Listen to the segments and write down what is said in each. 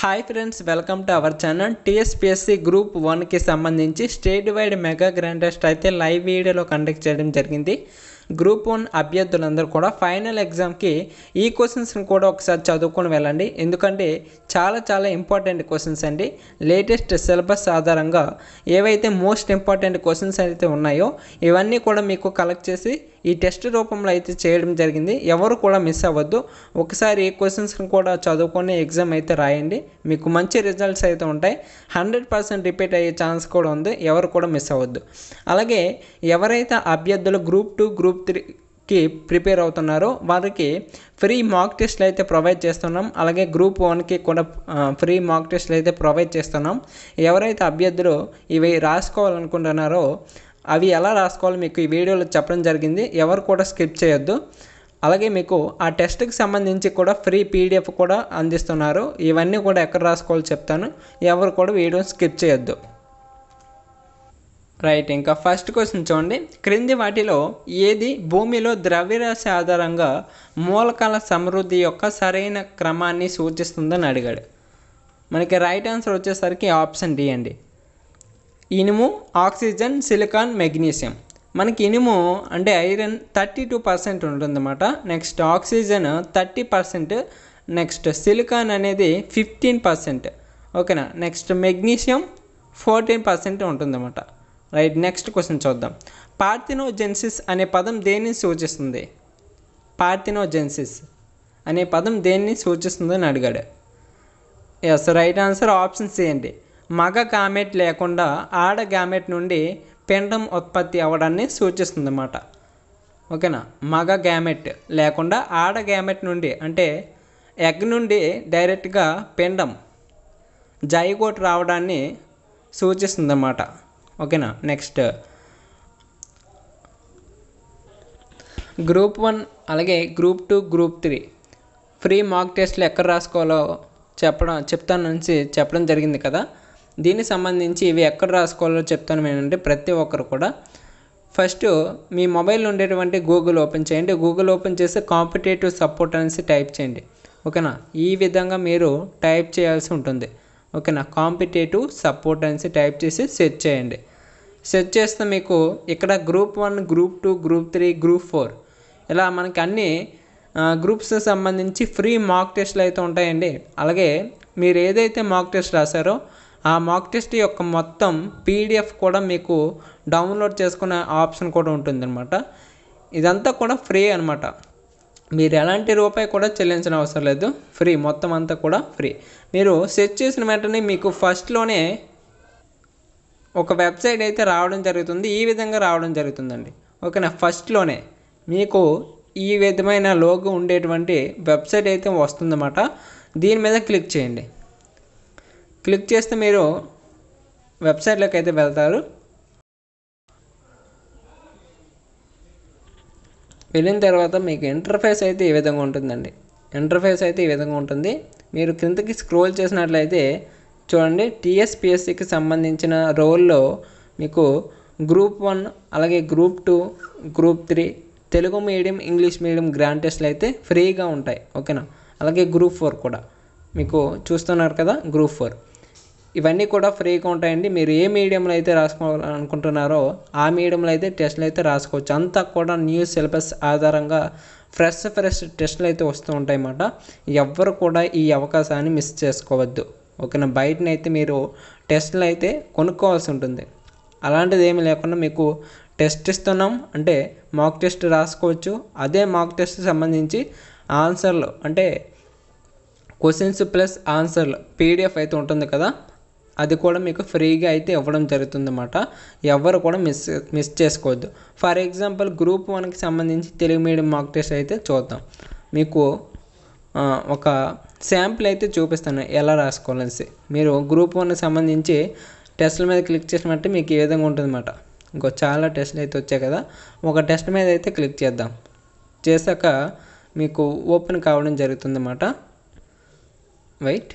Hi friends, welcome to our channel. TSPSC group 1కి సంబంధించి state wide mega grand test అయితే live వీడియోలో conduct చేయడం జరిగింది. గ్రూప్ 1 అభ్యర్థులందరూ కూడా ఫైనల్ ఎగ్జామ్కి ఈ క్వశ్చన్స్ని కూడా ఒకసారి చదువుకొని వెళ్ళండి. ఎందుకంటే చాలా ఇంపార్టెంట్ క్వశ్చన్స్ అండి. లేటెస్ట్ సిలబస్ ఆధారంగా ఏవైతే మోస్ట్ ఇంపార్టెంట్ క్వశ్చన్స్ అయితే ఉన్నాయో ఇవన్నీ కూడా మీకు కలెక్ట్ చేసి ఈ టెస్ట్ రూపంలో అయితే చేయడం జరిగింది. ఎవరు కూడా మిస్ అవ్వద్దు. ఒకసారి ఈ క్వశ్చన్స్ని కూడా చదువుకొని ఎగ్జామ్ అయితే రాయండి. మీకు మంచి రిజల్ట్స్ అయితే ఉంటాయి. 100% రిపీట్ అయ్యే ఛాన్స్ కూడా ఉంది. ఎవరు కూడా మిస్ అవ్వద్దు. అలాగే ఎవరైతే అభ్యర్థులు గ్రూప్ 2 గ్రూప్ 3కి ప్రిపేర్ అవుతున్నారో వారికి ఫ్రీ మాక్ టెస్ట్లు అయితే ప్రొవైడ్ చేస్తున్నాం. అలాగే గ్రూప్ 1కి కూడా ఫ్రీ మాక్ టెస్ట్లు అయితే ప్రొవైడ్ చేస్తున్నాం. ఎవరైతే అభ్యర్థులు ఇవి రాసుకోవాలనుకుంటున్నారో అవి ఎలా రాసుకోవాలో మీకు ఈ వీడియోలో చెప్పడం జరిగింది. ఎవరు కూడా స్కిప్ చేయొద్దు. అలాగే మీకు ఆ టెస్ట్కి సంబంధించి కూడా ఫ్రీ పీడిఎఫ్ కూడా అందిస్తున్నారు. ఇవన్నీ కూడా ఎక్కడ రాసుకోవాలో చెప్తాను. ఎవరు కూడా వీడియో స్కిప్ చేయొద్దు. రైట్, ఇంకా ఫస్ట్ క్వశ్చన్ చూడండి. క్రింది వాటిలో ఏది భూమిలో ద్రవ్యరాశి ఆధారంగా మూలకాల సమృద్ధి యొక్క సరైన క్రమాన్ని సూచిస్తుందని అడిగాడు. మనకి రైట్ ఆన్సర్ వచ్చేసరికి ఆప్షన్ డి అండి. ఇనుము, ఆక్సిజన్, సిలికాన్, మెగ్నీషియం. మనకి ఇనుము అంటే ఐరన్ 32% ఉంటుందన్నమాట. నెక్స్ట్ ఆక్సిజన్ 30%, నెక్స్ట్ సిలికాన్ అనేది 15%. ఓకేనా. నెక్స్ట్ మెగ్నీషియం 14% ఉంటుందన్నమాట. రైట్, నెక్స్ట్ క్వశ్చన్ చూద్దాం. పార్థెనోజెన్సిస్ అనే పదం దేన్ని సూచిస్తుంది? పార్థెనోజెన్సిస్ అనే పదం దేన్ని సూచిస్తుందని అడిగాడు. Yes, right answer option C అండి. మగ గ్యామెట్ లేకుండా ఆడ గ్యామెట్ నుండి పిండం ఉత్పత్తి అవ్వడాన్ని సూచిస్తుంది అన్నమాట. ఓకేనా. మగ గ్యామెట్ లేకుండా ఆడ గ్యామెట్ నుండి అంటే ఎగ్ నుండి డైరెక్ట్గా పిండం జైగోట్ రావడాన్ని సూచిస్తుంది అన్నమాట. ఓకేనా. నెక్స్ట్ గ్రూప్ 1 అలాగే గ్రూప్ 2 గ్రూప్ 3 ఫ్రీ మాక్ టెస్ట్లు ఎక్కడ రాసుకోవాలో చెప్పడం జరిగింది కదా. దీనికి సంబంధించి ఇవి ఎక్కడ రాసుకోవాలో చెప్తాను ఏంటంటే ప్రతి ఒక్కరు కూడా ఫస్ట్ మీ మొబైల్లో ఉండేటువంటి గూగుల్ ఓపెన్ చేయండి. గూగుల్ ఓపెన్ చేసి కాంపిటేటివ్ సపోర్ట్ అనేసి టైప్ చేయండి. ఓకేనా. ఈ విధంగా మీరు టైప్ చేయాల్సి ఉంటుంది. ఓకేనా. కాంపిటేటివ్ సపోర్ట్ అనేసి టైప్ చేసి సెర్చ్ చేయండి. సెర్చ్ చేస్తే మీకు ఇక్కడ గ్రూప్ 1 గ్రూప్ 2 గ్రూప్ 3 గ్రూప్ 4 ఇలా మనకి అన్ని గ్రూప్స్ సంబంధించి ఫ్రీ మాక్ టెస్ట్లు అయితే ఉంటాయండి. అలాగే మీరు ఏదైతే మాక్ టెస్ట్ రాశారో ఆ మాక్ టెస్ట్ యొక్క మొత్తం పీడిఎఫ్ కూడా మీకు డౌన్లోడ్ చేసుకునే ఆప్షన్ కూడా ఉంటుందన్నమాట. ఇదంతా కూడా ఫ్రీ అనమాట. మీరు ఎలాంటి రూపాయి కూడా చెల్లించిన అవసరం లేదు. ఫ్రీ, మొత్తం అంతా కూడా ఫ్రీ. మీరు సెర్చ్ చేసిన వెంటనే మీకు ఫస్ట్లోనే ఒక వెబ్సైట్ అయితే రావడం జరుగుతుంది. ఈ విధంగా రావడం జరుగుతుందండి. ఓకేనా. ఫస్ట్లోనే మీకు ఈ విధమైన లోగో ఉండేటువంటి వెబ్సైట్ అయితే వస్తుందన్నమాట. దీని మీద క్లిక్ చేయండి. క్లిక్ చేస్తే మీరు వెబ్సైట్లోకి అయితే వెళ్తారు. వెళ్ళిన తర్వాత మీకు ఇంటర్ఫేస్ అయితే ఈ విధంగా ఉంటుందండి. ఈ విధంగా ఉంటుంది. మీరు కిందకి స్క్రోల్ చేసినట్లయితే చూడండి, టీఎస్పీఎస్సీకి సంబంధించిన రోల్లో మీకు గ్రూప్ 1 అలాగే group 2 group 3 Telugu medium English medium grand టెస్ట్లు అయితే ఫ్రీగా ఉంటాయి. ఓకేనా. అలాగే గ్రూప్ 4 కూడా మీకు చూస్తున్నారు కదా. గ్రూప్ 4 ఇవన్నీ కూడా ఫ్రీగా ఉంటాయండి. మీరు ఏ మీడియంలో అయితే రాసుకోవాలనుకుంటున్నారో ఆ మీడియంలో అయితే టెస్ట్లు అయితే రాసుకోవచ్చు. అంతా కూడా న్యూ సిలబస్ ఆధారంగా ఫ్రెష్ టెస్ట్లు అయితే వస్తూ ఉంటాయి అన్నమాట. ఎవ్వరు కూడా ఈ అవకాశాన్ని మిస్ చేసుకోవద్దు. ఓకేనా. బయటనైతే మీరు టెస్ట్లు అయితే కొనుక్కోవాల్సి ఉంటుంది. అలాంటిది ఏమీ లేకుండా మీకు టెస్ట్ ఇస్తున్నాం అంటే మాక్ టెస్ట్ రాసుకోవచ్చు. అదే మాక్ టెస్ట్ సంబంధించి ఆన్సర్లు అంటే క్వశ్చన్స్ ప్లస్ ఆన్సర్లు పీడిఎఫ్ అయితే ఉంటుంది కదా, అది కూడా మీకు ఫ్రీగా అయితే ఇవ్వడం జరుగుతుందన్నమాట. ఎవరు కూడా మిస్ చేసుకోవద్దు. ఫర్ ఎగ్జాంపుల్ గ్రూప్ 1కి సంబంధించి తెలుగు మీడియం మాక్ టెస్ట్ అయితే చూద్దాం. మీకు ఒక శాంపుల్ అయితే చూపిస్తాను ఎలా రాసుకోవాలనేసి. మీరు గ్రూప్ 1కి సంబంధించి టెస్ట్ల మీద క్లిక్ చేసినట్టు మీకు ఈ విధంగా ఉంటుందన్నమాట. ఇంకో చాలా టెస్ట్లు అయితే వచ్చాయి కదా. ఒక టెస్ట్ మీద అయితే క్లిక్ చేద్దాం. చేశాక మీకు ఓపెన్ కావడం జరుగుతుందన్నమాట. వెయిట్.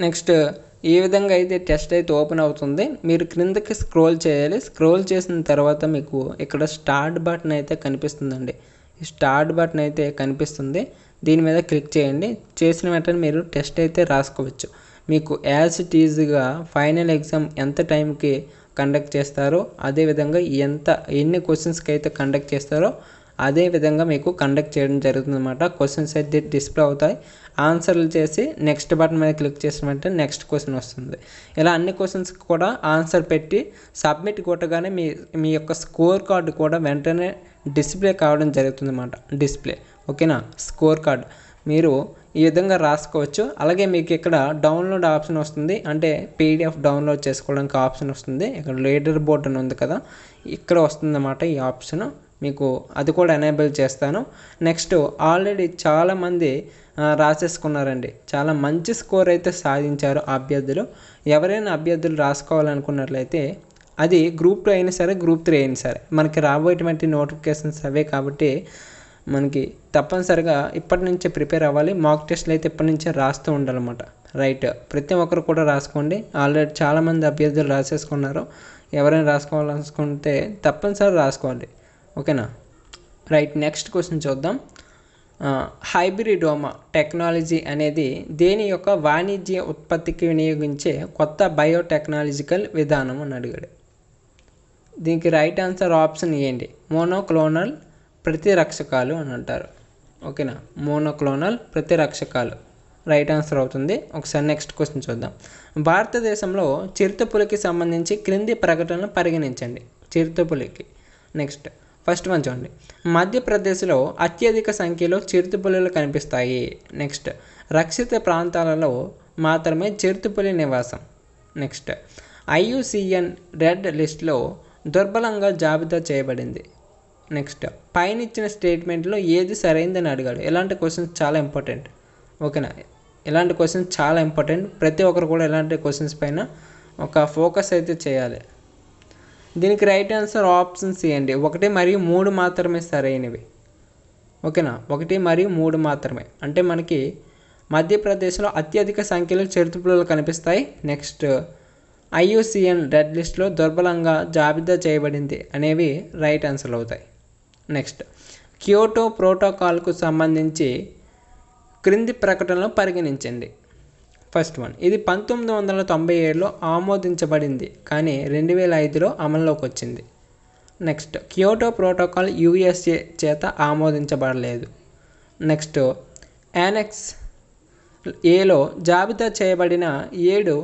నెక్స్ట్ ఈ విధంగా అయితే టెస్ట్ అయితే ఓపెన్ అవుతుంది. మీరు క్రిందకి స్క్రోల్ చేయాలి. స్క్రోల్ చేసిన తర్వాత మీకు ఇక్కడ స్టార్ట్ బటన్ అయితే కనిపిస్తుందండి. ఈ స్టార్ట్ బటన్ అయితే కనిపిస్తుంది. దీని మీద క్లిక్ చేయండి. చేసిన వెంటనే మీరు టెస్ట్ అయితే రాసుకోవచ్చు. మీకు యాజ్ ఇట్ ఈజ్గా ఫైనల్ ఎగ్జామ్ ఎంత టైంకి కండక్ట్ చేస్తారో అదేవిధంగా ఎన్ని క్వశ్చన్స్కి అయితే కండక్ట్ చేస్తారో అదే విధంగా మీకు కండక్ట్ చేయడం జరుగుతుంది అన్నమాట. క్వశ్చన్స్ అయితే డిస్ప్లే అవుతాయి. ఆన్సర్లు చేసి నెక్స్ట్ బటన్ మీద క్లిక్ చేసిన వెంటనే నెక్స్ట్ క్వశ్చన్ వస్తుంది. ఇలా అన్ని క్వశ్చన్స్కి కూడా ఆన్సర్ పెట్టి సబ్మిట్ కొట్టగానే మీ యొక్క స్కోర్ కార్డు కూడా వెంటనే డిస్ప్లే కావడం జరుగుతుంది అన్నమాట. డిస్ప్లే ఓకేనా, స్కోర్ కార్డ్ మీరు ఈ విధంగా రాసుకోవచ్చు. అలాగే మీకు ఇక్కడ డౌన్లోడ్ ఆప్షన్ వస్తుంది, అంటే పీడిఎఫ్ డౌన్లోడ్ చేసుకోవడానికి ఆప్షన్ వస్తుంది. ఇక్కడ లీడర్ బోర్డ్ అని ఉంది కదా, ఇక్కడ వస్తుందన్నమాట ఈ ఆప్షన్. మీకు అది కూడా ఎనేబుల్ చేస్తాను. నెక్స్ట్ ఆల్రెడీ చాలామంది రాసేసుకున్నారండి. చాలా మంచి స్కోర్ అయితే సాధించారు అభ్యర్థులు. ఎవరైనా అభ్యర్థులు రాసుకోవాలనుకున్నట్లయితే అది గ్రూప్ 2 అయినా సరే, గ్రూప్ 3 అయినా సరే, మనకి రాబోయేటువంటి నోటిఫికేషన్స్ అవే కాబట్టి మనకి తప్పనిసరిగా ఇప్పటి నుంచే ప్రిపేర్ అవ్వాలి. మాక్ టెస్ట్లు అయితే ఇప్పటి నుంచే రాస్తూ ఉండాలన్నమాట. రైట్, ప్రతి ఒక్కరు కూడా రాసుకోండి. ఆల్రెడీ చాలామంది అభ్యర్థులు రాసేసుకున్నారు. ఎవరైనా రాసుకోవాలనుకుంటే తప్పనిసరి రాసుకోండి. ఓకేనా. రైట్, నెక్స్ట్ క్వశ్చన్ చూద్దాం. హైబ్రిడోమా టెక్నాలజీ అనేది దేని యొక్క వాణిజ్య ఉత్పత్తికి వినియోగించే కొత్త బయోటెక్నాలజికల్ విధానం అని అడిగాడు. దీనికి రైట్ ఆన్సర్ ఆప్షన్ ఏంటి? మోనోక్లోనల్ ప్రతిరక్షకాలు అని అంటారు. ఓకేనా, మోనోక్లోనల్ ప్రతిరక్షకాలు రైట్ ఆన్సర్ అవుతుంది. ఒకసారి నెక్స్ట్ క్వశ్చన్ చూద్దాం. భారతదేశంలో చిరుతపులికి సంబంధించి క్రింది ప్రకటనలు పరిగణించండి. చిరుతపులికి నెక్స్ట్ ఫస్ట్ వన్ చూడండి. మధ్యప్రదేశ్లో అత్యధిక సంఖ్యలో చిరుతపులులు కనిపిస్తాయి. నెక్స్ట్ రక్షిత ప్రాంతాలలో మాత్రమే చిరుతపులి నివాసం. నెక్స్ట్ IUCN రెడ్ లిస్ట్లో దుర్బలంగా జాబితా చేయబడింది. నెక్స్ట్ పైన ఇచ్చిన స్టేట్మెంట్లో ఏది సరైందని అడిగాడు. ఇలాంటి క్వశ్చన్స్ చాలా ఇంపార్టెంట్. ఓకేనా, ఇలాంటి క్వశ్చన్స్ చాలా ఇంపార్టెంట్. ప్రతి ఒక్కరు కూడా ఇలాంటి క్వశ్చన్స్ పైన ఒక ఫోకస్ అయితే చేయాలి. దీనికి రైట్ ఆన్సర్ ఆప్షన్ సి అండి. 1 మరియు 3 మాత్రమే సరైనవి. ఓకేనా, 1 మరియు 3 మాత్రమే. అంటే మనకి మధ్యప్రదేశ్లో అత్యధిక సంఖ్యలో చిరుతపులులు కనిపిస్తాయి. నెక్స్ట్ IUCN రెడ్ లిస్ట్లో దుర్బలంగా జాబితా చేయబడింది అనేవి రైట్ ఆన్సర్లు అవుతాయి. నెక్స్ట్ క్యోటో ప్రోటోకాల్కు సంబంధించి క్రింది ప్రకటనలు పరిగణించండి. ఫస్ట్ వన్, ఇది 1997లో ఆమోదించబడింది కానీ 2005లో అమల్లోకి వచ్చింది. నెక్స్ట్ క్యోటో ప్రోటోకాల్ USA చేత ఆమోదించబడలేదు. నెక్స్ట్ యానెక్స్ ఏలో జాబితా చేయబడిన 7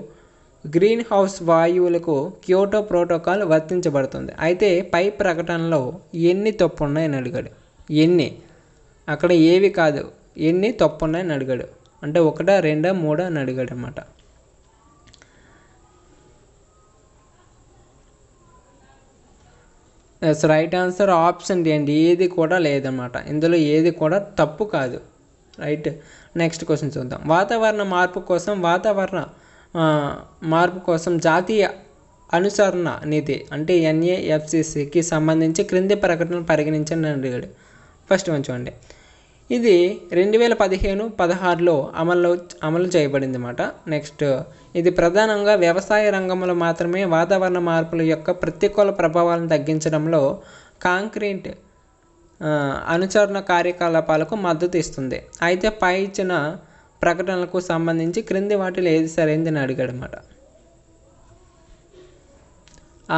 గ్రీన్ హౌస్ వాయువులకు క్యోటో ప్రోటోకాల్ వర్తించబడుతుంది. అయితే పై ప్రకటనలో ఎన్ని తప్పు ఉన్నాయని అడిగాడు. ఎన్ని, అక్కడ ఏవి కాదు, ఎన్ని తప్పు ఉన్నాయని అడిగాడు. అంటే 1, 2, 3 అని అడిగాడు అన్నమాట. Yes, right answer option D అండి. ఏది కూడా లేదన్నమాట. ఇందులో ఏది కూడా తప్పు కాదు. రైట్, నెక్స్ట్ క్వశ్చన్ చూద్దాం. వాతావరణ మార్పు కోసం జాతీయ అనుసరణ నిధి అంటే NAFCCకి సంబంధించి క్రింది ప్రకటనలు పరిగణించండి అని అడిగాడు. ఫస్ట్ వన్ చూడండి. ఇది 2015-16లో అమలు చేయబడింది అన్నమాట. నెక్స్ట్ ఇది ప్రధానంగా వ్యవసాయ రంగంలో మాత్రమే వాతావరణ మార్పుల యొక్క ప్రతికూల ప్రభావాలను తగ్గించడంలో కాంక్రీట్ అనుసరణ కార్యకలాపాలకు మద్దతు ఇస్తుంది. అయితే పై ఇచ్చిన ప్రకటనలకు సంబంధించి క్రింది వాటిలో ఏది సరైందని అడిగాడు అన్నమాట.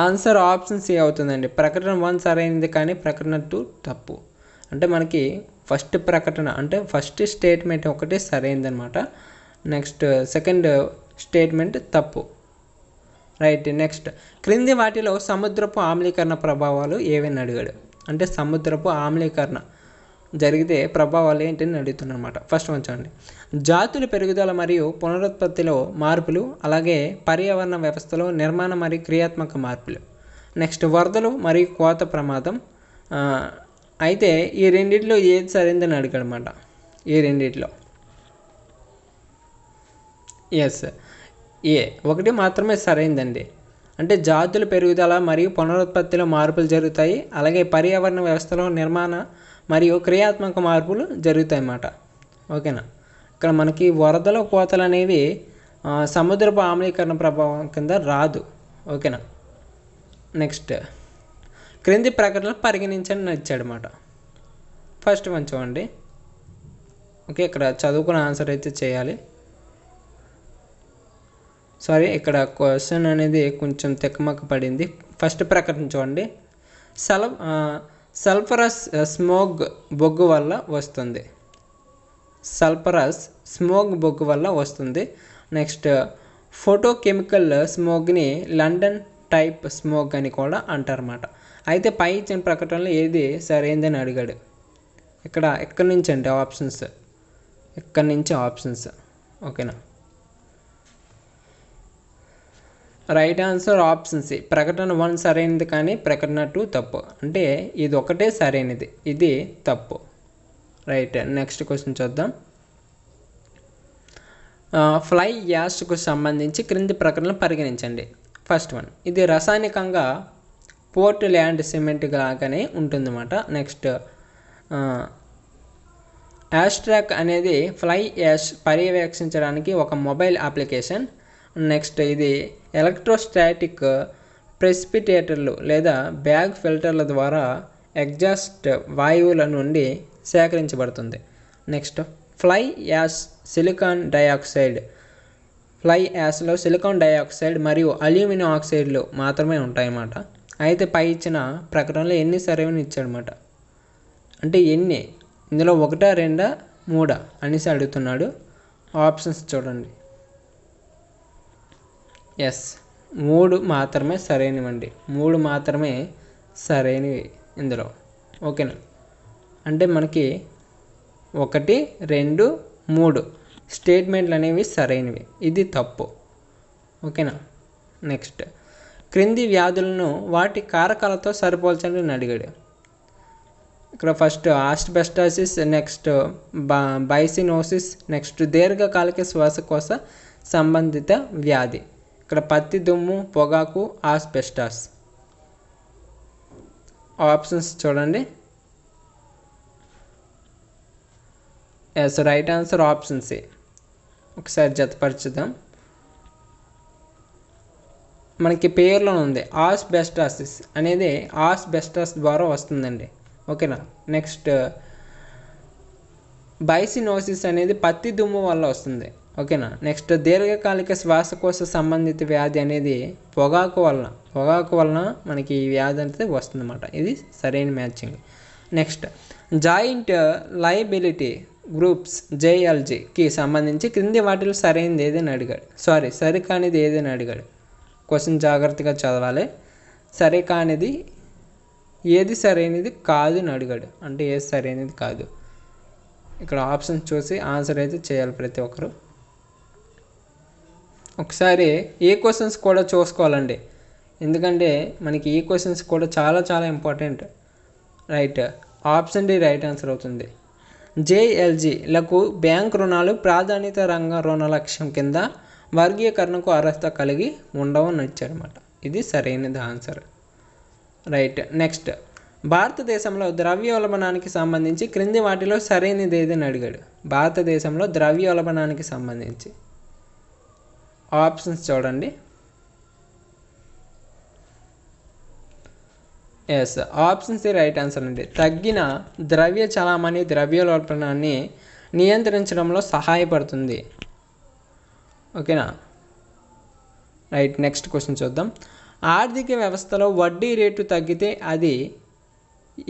ఆన్సర్ ఆప్షన్ సి అవుతుందండి. ప్రకటన 1 సరైనది కానీ ప్రకటన 2 తప్పు. అంటే మనకి ఫస్ట్ ప్రకటన అంటే ఫస్ట్ స్టేట్మెంట్ ఒకటి సరైనదనమాట. నెక్స్ట్ సెకండ్ స్టేట్మెంట్ తప్పు. రైట్, నెక్స్ట్ క్రింది వాటిలో సముద్రపు ఆమ్లీకరణ ప్రభావాలు ఏవని అడిగాడు. అంటే సముద్రపు ఆమ్లీకరణ జరిగితే ప్రభావాలు ఏంటని అడుగుతున్నమాట. ఫస్ట్ చూడండి. జాతుల పెరుగుదల మరియు పునరుత్పత్తిలో మార్పులు, అలాగే పర్యావరణ వ్యవస్థలో నిర్మాణ మరియు క్రియాత్మక మార్పులు. నెక్స్ట్ వరదలు మరియు కోత ప్రమాదం. అయితే ఈ రెండిట్లో ఏది సరైందని అడిగాడు అనమాట. ఈ రెండిట్లో ఎస్, ఏ 1 మాత్రమే సరైందండి. అంటే జాతుల పెరుగుదల మరియు పునరుత్పత్తిలో మార్పులు జరుగుతాయి, అలాగే పర్యావరణ వ్యవస్థలో నిర్మాణ మరియు క్రియాత్మక మార్పులు జరుగుతాయి అన్నమాట. ఓకేనా, ఇక్కడ మనకి వరదల కోతలు అనేవి సముద్రపు ఆమ్లీకరణ ప్రభావం కింద రాదు. ఓకేనా. నెక్స్ట్ క్రింది ప్రకటనలు పరిగణించని ఇచ్చాడనమాట. ఫస్ట్ వన్ చూడండి. ఓకే, ఇక్కడ చదువుకున్న ఆన్సర్ అయితే చేయాలి. సారీ, ఇక్కడ క్వశ్చన్ అనేది కొంచెం తెక్కమక్క పడింది. ఫస్ట్ ప్రకటన చూడండి. సల్ఫరస్ స్మోగ్ బొగ్గు వల్ల వస్తుంది. సల్ఫరస్ స్మోగ్ బొగ్గు వల్ల వస్తుంది. నెక్స్ట్ ఫోటోకెమికల్ స్మోగ్ని లండన్ టైప్ స్మోగ్ అని కూడా అంటారన్నమాట. అయితే పై ఇచ్చిన ప్రకటనలో ఏది సరైందని అడిగాడు. ఎక్కడి నుంచి అంటే ఆప్షన్స్, ఇక్కడి నుంచి ఆప్షన్స్. ఓకేనా. Right answer option C. ప్రకటన 1 సరైనది కానీ ప్రకటన 2 తప్పు. అంటే ఇది ఒకటే సరైనది, ఇది తప్పు. రైట్. నెక్స్ట్ క్వశ్చన్ చూద్దాం. ఫ్లై యాష్కు సంబంధించి క్రింది ప్రకటనలు పరిగణించండి. ఫస్ట్ వన్, ఇది రసాయనికంగా పోర్ట్ ల్యాండ్ సిమెంట్ లాగానే ఉంటుందన్నమాట. నెక్స్ట్ యాస్ట్రాక్ అనేది ఫ్లై యాష్ పర్యవేక్షించడానికి ఒక మొబైల్ అప్లికేషన్. నెక్స్ట్ ఇది ఎలక్ట్రోస్టాటిక్ ప్రెసిపిటేటర్లు లేదా బ్యాగ్ ఫిల్టర్ల ద్వారా ఎగ్జాస్ట్ వాయువుల నుండి సేకరించబడుతుంది. Next fly ash silicon dioxide. Fly యాష్లో సిలికాన్ డయాక్సైడ్ మరియు అల్యూమినియం ఆక్సైడ్లు మాత్రమే ఉంటాయన్నమాట. అయితే పై ఇచ్చిన ప్రకటనలో ఎన్ని సరైనవి ఇచ్చాడనమాట. అంటే ఎన్ని, ఇందులో 1, 2, 3 అనేసి అడుగుతున్నాడు. ఆప్షన్స్ చూడండి. ఎస్, 3 మాత్రమే సరైనవండి. 3 మాత్రమే సరైనవి ఇందులో. ఓకేనా. అంటే మనకి 1, 2, 3 స్టేట్మెంట్లు అనేవి సరైనవి, ఇది తప్పు. ఓకేనా. నెక్స్ట్ క్రింది వ్యాధులను వాటి కారకాలతో సరిపోల్చండి అని అడిగాడు. ఇక్కడ first asbestosis, next byssinosis, next దీర్ఘకాలిక శ్వాసకోశ సంబంధిత వ్యాధి. ఇక్కడ పత్తి దుమ్ము, పొగాకు, ఆస్బెస్టాస్. ఆప్షన్స్ చూడండి. Yes, right answer option C. ఒకసారి జతపరచుదాం. మనకి పేర్లో ఉంది ఆస్బెస్టాసిస్ అనేది ఆస్బెస్టాస్ ద్వారా వస్తుందండి. ఓకేనా. నెక్స్ట్ బైసినోసిస్ అనేది పత్తి దుమ్ము వల్ల వస్తుంది. ఓకేనా. నెక్స్ట్ దీర్ఘకాలిక శ్వాసకోశ సంబంధిత వ్యాధి అనేది పొగాకు వలన మనకి ఈ వ్యాధి అనేది వస్తుందన్నమాట. ఇది సరైన matching. Next joint liability groups JLGకి సంబంధించి క్రింది వాటిలో సరైనది ఏదని అడిగాడు. సరికానిది ఏదని అడిగాడు. క్వశ్చన్ జాగ్రత్తగా చదవాలి. సరికానిది ఏది సరైనది కాదు అని అడిగాడు. అంటే ఏది సరైనది కాదు. ఇక్కడ ఆప్షన్ చూసి ఆన్సర్ అయితే చేయాలి ప్రతి ఒక్కరు. ఒకసారి ఈ క్వశ్చన్స్ కూడా చూసుకోవాలండి, ఎందుకంటే మనకి ఈ క్వశ్చన్స్ కూడా చాలా చాలా important. Right. Option D right answer అవుతుంది. JLGలకు బ్యాంక్ రుణాలు ప్రాధాన్యత రంగ రుణ లక్ష్యం కింద వర్గీకరణకు అర్హత కలిగి ఉండవు అని ఇచ్చాడనమాట. ఇది సరైనది ఆన్సర్. రైట్. నెక్స్ట్ భారతదేశంలో ద్రవ్యోల్బణానికి సంబంధించి క్రింది వాటిలో సరైనది ఏదని అడిగాడు. భారతదేశంలో ద్రవ్యోల్బణానికి సంబంధించి ఆప్షన్స్ చూడండి. Yes, option C right answer అండి. తగ్గిన ద్రవ్య చలామణి ద్రవ్యోల్బణాన్ని నియంత్రించడంలో సహాయపడుతుంది. ఓకేనా. రైట్. నెక్స్ట్ క్వశ్చన్ చూద్దాం. ఆర్థిక వ్యవస్థలో వడ్డీ రేటు తగ్గితే అది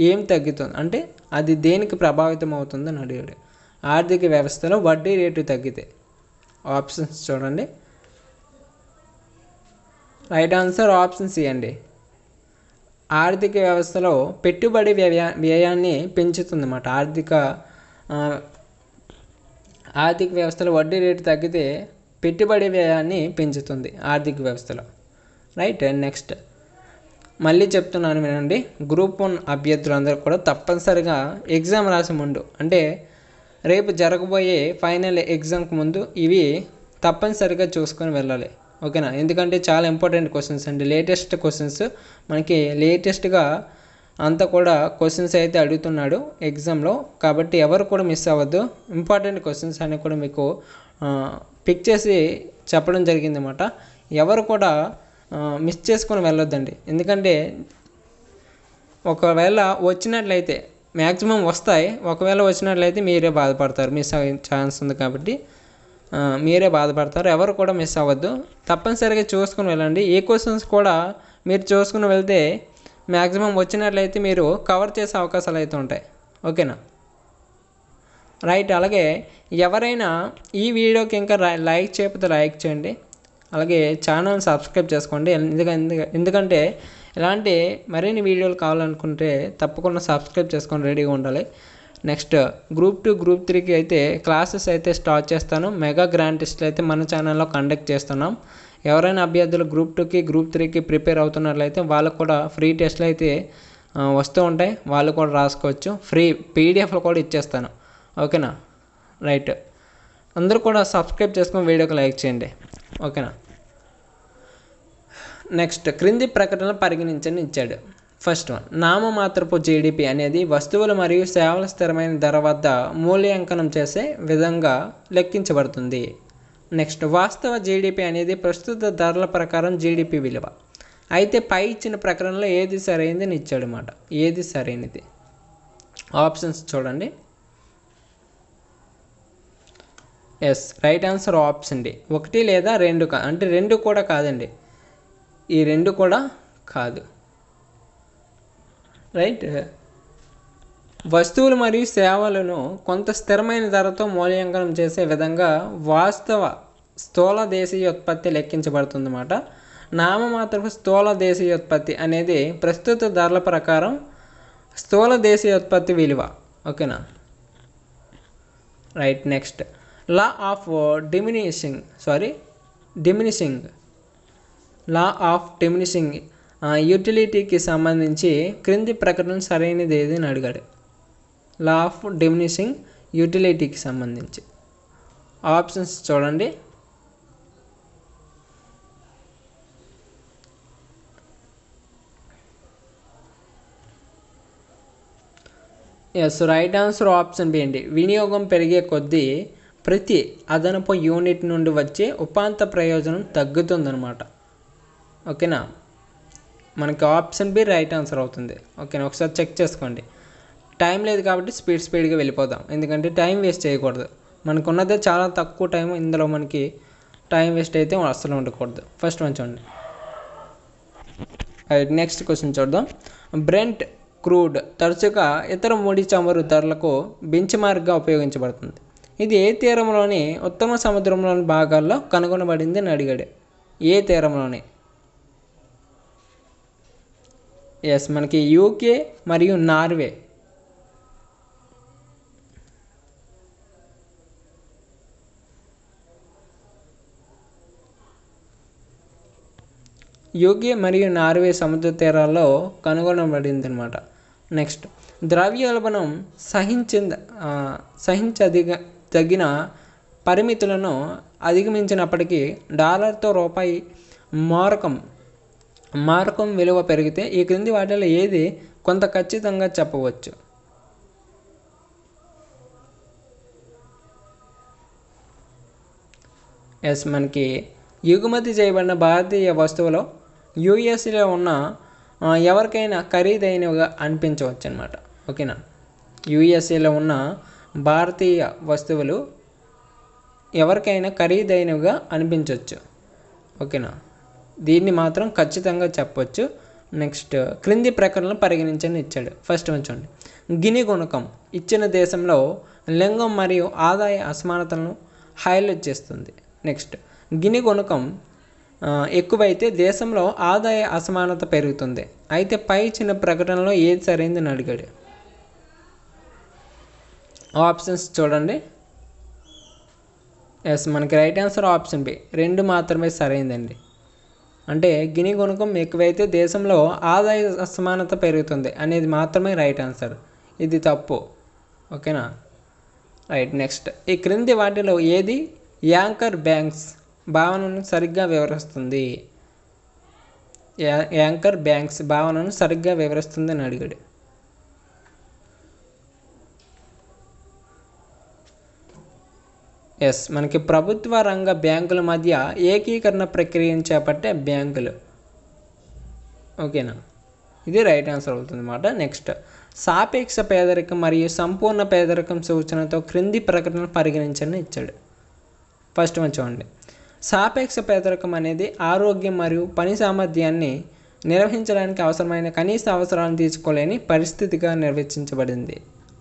ఏం తగ్గుతుంది, అంటే అది దేనికి ప్రభావితం అవుతుందని అడిగాడు. ఆర్థిక వ్యవస్థలో వడ్డీ రేటు తగ్గితే ఆప్షన్స్ చూడండి. రైట్ ఆన్సర్ ఆప్షన్ సి అండి. ఆర్థిక వ్యవస్థలో పెట్టుబడి వ్యయాన్ని పెంచుతుందన్నమాట. ఆర్థిక వ్యవస్థలో వడ్డీ రేటు తగ్గితే పెట్టుబడి వ్యయాన్ని పెంచుతుంది ఆర్థిక వ్యవస్థలో. రైట్. నెక్స్ట్ మళ్ళీ చెప్తున్నాను వినండి. గ్రూప్ 1 అభ్యర్థులందరూ కూడా తప్పనిసరిగా ఎగ్జామ్ రాసే ముందు, అంటే రేపు జరగబోయే ఫైనల్ ఎగ్జామ్కి ముందు ఇవి తప్పనిసరిగా చూసుకొని వెళ్ళాలి. ఓకేనా. ఎందుకంటే చాలా ఇంపార్టెంట్ క్వశ్చన్స్ అండి, లేటెస్ట్ క్వశ్చన్స్. మనకి లేటెస్ట్గా అంతా కూడా క్వశ్చన్స్ అయితే అడుగుతున్నాడు ఎగ్జామ్లో. కాబట్టి ఎవరు కూడా మిస్ అవ్వద్దు. ఇంపార్టెంట్ క్వశ్చన్స్ అన్నీ కూడా మీకు పిక్ చేసి చెప్పడం జరిగింది అన్నమాట. ఎవరు కూడా మిస్ చేసుకొని వెళ్ళొద్దండి. ఎందుకంటే ఒకవేళ వచ్చినట్లయితే మ్యాక్సిమం వస్తాయి, ఒకవేళ వచ్చినట్లయితే మీరే బాధపడతారు, మిస్ అయ్యే ఛాన్స్ ఉంది కాబట్టి మీరే బాధపడతారు. ఎవరు కూడా మిస్ అవ్వద్దు, తప్పనిసరిగా చూసుకుని వెళ్ళండి. ఏ క్వశ్చన్స్ కూడా మీరు చూసుకుని వెళ్తే మ్యాక్సిమం వచ్చినట్లయితే మీరు కవర్ చేసే అవకాశాలు అయితే ఉంటాయి. ఓకేనా, రైట్. అలాగే ఎవరైనా ఈ వీడియోకి ఇంకా లైక్ చేయకపోతే లైక్ చేయండి, అలాగే ఛానల్ సబ్స్క్రైబ్ చేసుకోండి. ఎందుకంటే ఇలాంటి మరిన్ని వీడియోలు కావాలనుకుంటే తప్పకుండా సబ్స్క్రైబ్ చేసుకొని రెడీగా ఉండాలి. నెక్స్ట్ గ్రూప్ 2 గ్రూప్ 3కి అయితే క్లాసెస్ అయితే స్టార్ట్ చేస్తాను. మెగా గ్రాండ్ టెస్ట్లు అయితే మన ఛానల్లో కండక్ట్ చేస్తున్నాం. ఎవరైనా అభ్యర్థులు గ్రూప్ 2కి గ్రూప్ 3కి ప్రిపేర్ అవుతున్నట్లయితే వాళ్ళకు కూడా ఫ్రీ టెస్ట్లు అయితే వస్తూ ఉంటాయి, వాళ్ళు కూడా రాసుకోవచ్చు. ఫ్రీ పీడిఎఫ్లు కూడా ఇచ్చేస్తాను. ఓకేనా, రైట్. అందరూ కూడా సబ్స్క్రైబ్ చేసుకొని వీడియోకి లైక్ చేయండి. ఓకేనా, నెక్స్ట్ క్రింది ప్రకటనలు పరిగణించని ఇచ్చాడు. ఫస్ట్ వన్, నామమాత్రపు జీడిపి అనేది వస్తువులు మరియు సేవల స్థిరమైన ధర వద్ద మూల్యాంకనం చేసే విధంగా లెక్కించబడుతుంది. నెక్స్ట్, వాస్తవ జీడిపి అనేది ప్రస్తుత ధరల ప్రకారం జీడిపి విలువ. అయితే పై ఇచ్చిన ప్రకటనలో ఏది సరైనది ఇచ్చాడు అన్నమాట. ఏది సరైనది? ఆప్షన్స్ చూడండి. Yes, right answer option D, 1 లేదా 2 అంటే 2 కూడా కాదండి, ఈ 2 కూడా కాదు. రైట్. వస్తువులు మరియు సేవలను కొంత స్థిరమైన ధరతో మూల్యాంకనం చేసే విధంగా వాస్తవ స్థూల దేశీయోత్పత్తి లెక్కించబడుతుందన్నమాట. నామమాత్రపు స్థూల దేశీయోత్పత్తి అనేది ప్రస్తుత ధరల ప్రకారం స్థూల దేశీయోత్పత్తి విలువ. ఓకేనా, right. Next, law of diminishing యూటిలిటీకి సంబంధించి క్రింది ప్రకటన సరైనది ఏది అని అడిగాడు. లా ఆఫ్ డిమినిషింగ్ యూటిలిటీకి సంబంధించి ఆప్షన్స్ చూడండి. Yes, right answer option B అండి. వినియోగం పెరిగే కొద్దీ ప్రతి అదనపు యూనిట్ నుండి వచ్చే ఉపాంత ప్రయోజనం తగ్గుతుందన్నమాట. ఓకేనా, మనకి ఆప్షన్ బి రైట్ ఆన్సర్ అవుతుంది. ఓకేనా, ఒకసారి చెక్ చేసుకోండి. టైం లేదు కాబట్టి స్పీడ్గా వెళ్ళిపోదాం, ఎందుకంటే టైం వేస్ట్ చేయకూడదు. మనకు ఉన్నదే చాలా తక్కువ టైం, ఇందులో మనకి టైం వేస్ట్ అయితే అస్సలు ఉండకూడదు. ఫస్ట్ వన్ చూడండి. నెక్స్ట్ క్వశ్చన్ చూద్దాం. బ్రెంట్ క్రూడ్ తరచుగా ఇతర ముడి చమురు ధరలకు బెంచ్ మార్క్గా ఉపయోగించబడుతుంది. ఇది ఏ తీరంలోని ఉత్తమ సముద్రంలోని భాగాల్లో కనుగొనబడింది అని అడిగాడు. ఏ తీరంలోని? ఎస్, మనకి యూకే మరియు నార్వే. యూకే మరియు నార్వే సముద్ర తీరాల్లో కనుగొనబడింది అనమాట. నెక్స్ట్, ద్రవ్యోల్బణం తగిన పరిమితులను అధిగమించినప్పటికీ డాలర్తో రూపాయి మారకం విలువ పెరిగితే ఈ క్రింది వాటిలో ఏది కొంత ఖచ్చితంగా చెప్పవచ్చు? ఎస్, మనకి ఎగుమతి చేయబడిన భారతీయ వస్తువులో యూఎస్లో ఉన్న ఎవరికైనా ఖరీదైనవిగా అనిపించవచ్చు అనమాట. ఓకేనా, యూఎస్ఏలో ఉన్న భారతీయ వస్తువులు ఎవరికైనా ఖరీదైనవిగా అనిపించవచ్చు. ఓకేనా, దీన్ని మాత్రం ఖచ్చితంగా చెప్పవచ్చు. నెక్స్ట్, క్రింది ప్రకటనలు పరిగణించని ఇచ్చాడు. ఫస్ట్ చూడండి. గిని గుణకం ఇచ్చిన దేశంలో లింగం మరియు ఆదాయ అసమానతలను హైలైట్ చేస్తుంది. నెక్స్ట్, గిని గుణకం ఎక్కువైతే దేశంలో ఆదాయ అసమానత పెరుగుతుంది. అయితే పై చిన్న ప్రకటనలో ఏది సరైందని అడిగాడు. ఆప్షన్స్ చూడండి. ఎస్, మనకి రైట్ ఆన్సర్ ఆప్షన్ బి, 2 మాత్రమే సరైందండి. అంటే గిని గుణకం ఎక్కువైతే దేశంలో ఆదాయ అసమానత పెరుగుతుంది అనేది మాత్రమే రైట్ ఆన్సర్. ఇది తప్పు. ఓకేనా, రైట్. నెక్స్ట్, ఈ క్రింది వాటిలో ఏది యాంకర్ బ్యాంక్స్ భావనను సరిగ్గా వివరిస్తుంది? యాంకర్ బ్యాంక్స్ భావనను సరిగ్గా వివరిస్తుంది అని అడిగాడు. ఎస్, మనకి ప్రభుత్వ రంగ బ్యాంకుల మధ్య ఏకీకరణ ప్రక్రియను చేపట్టే బ్యాంకులు. ఓకేనా, ఇది రైట్ ఆన్సర్ అవుతుంది అన్నమాట. నెక్స్ట్, సాపేక్ష పేదరికం మరియు సంపూర్ణ పేదరికం సూచనతో క్రింది ప్రకటన పరిగణించని ఇచ్చాడు. ఫస్ట్ వన్ చూడండి. సాపేక్ష పేదరికం అనేది ఆరోగ్యం మరియు పని సామర్థ్యాన్ని నిర్వహించడానికి అవసరమైన కనీస అవసరాలను తీర్చుకోలేని పరిస్థితిగా నిర్వచించబడింది.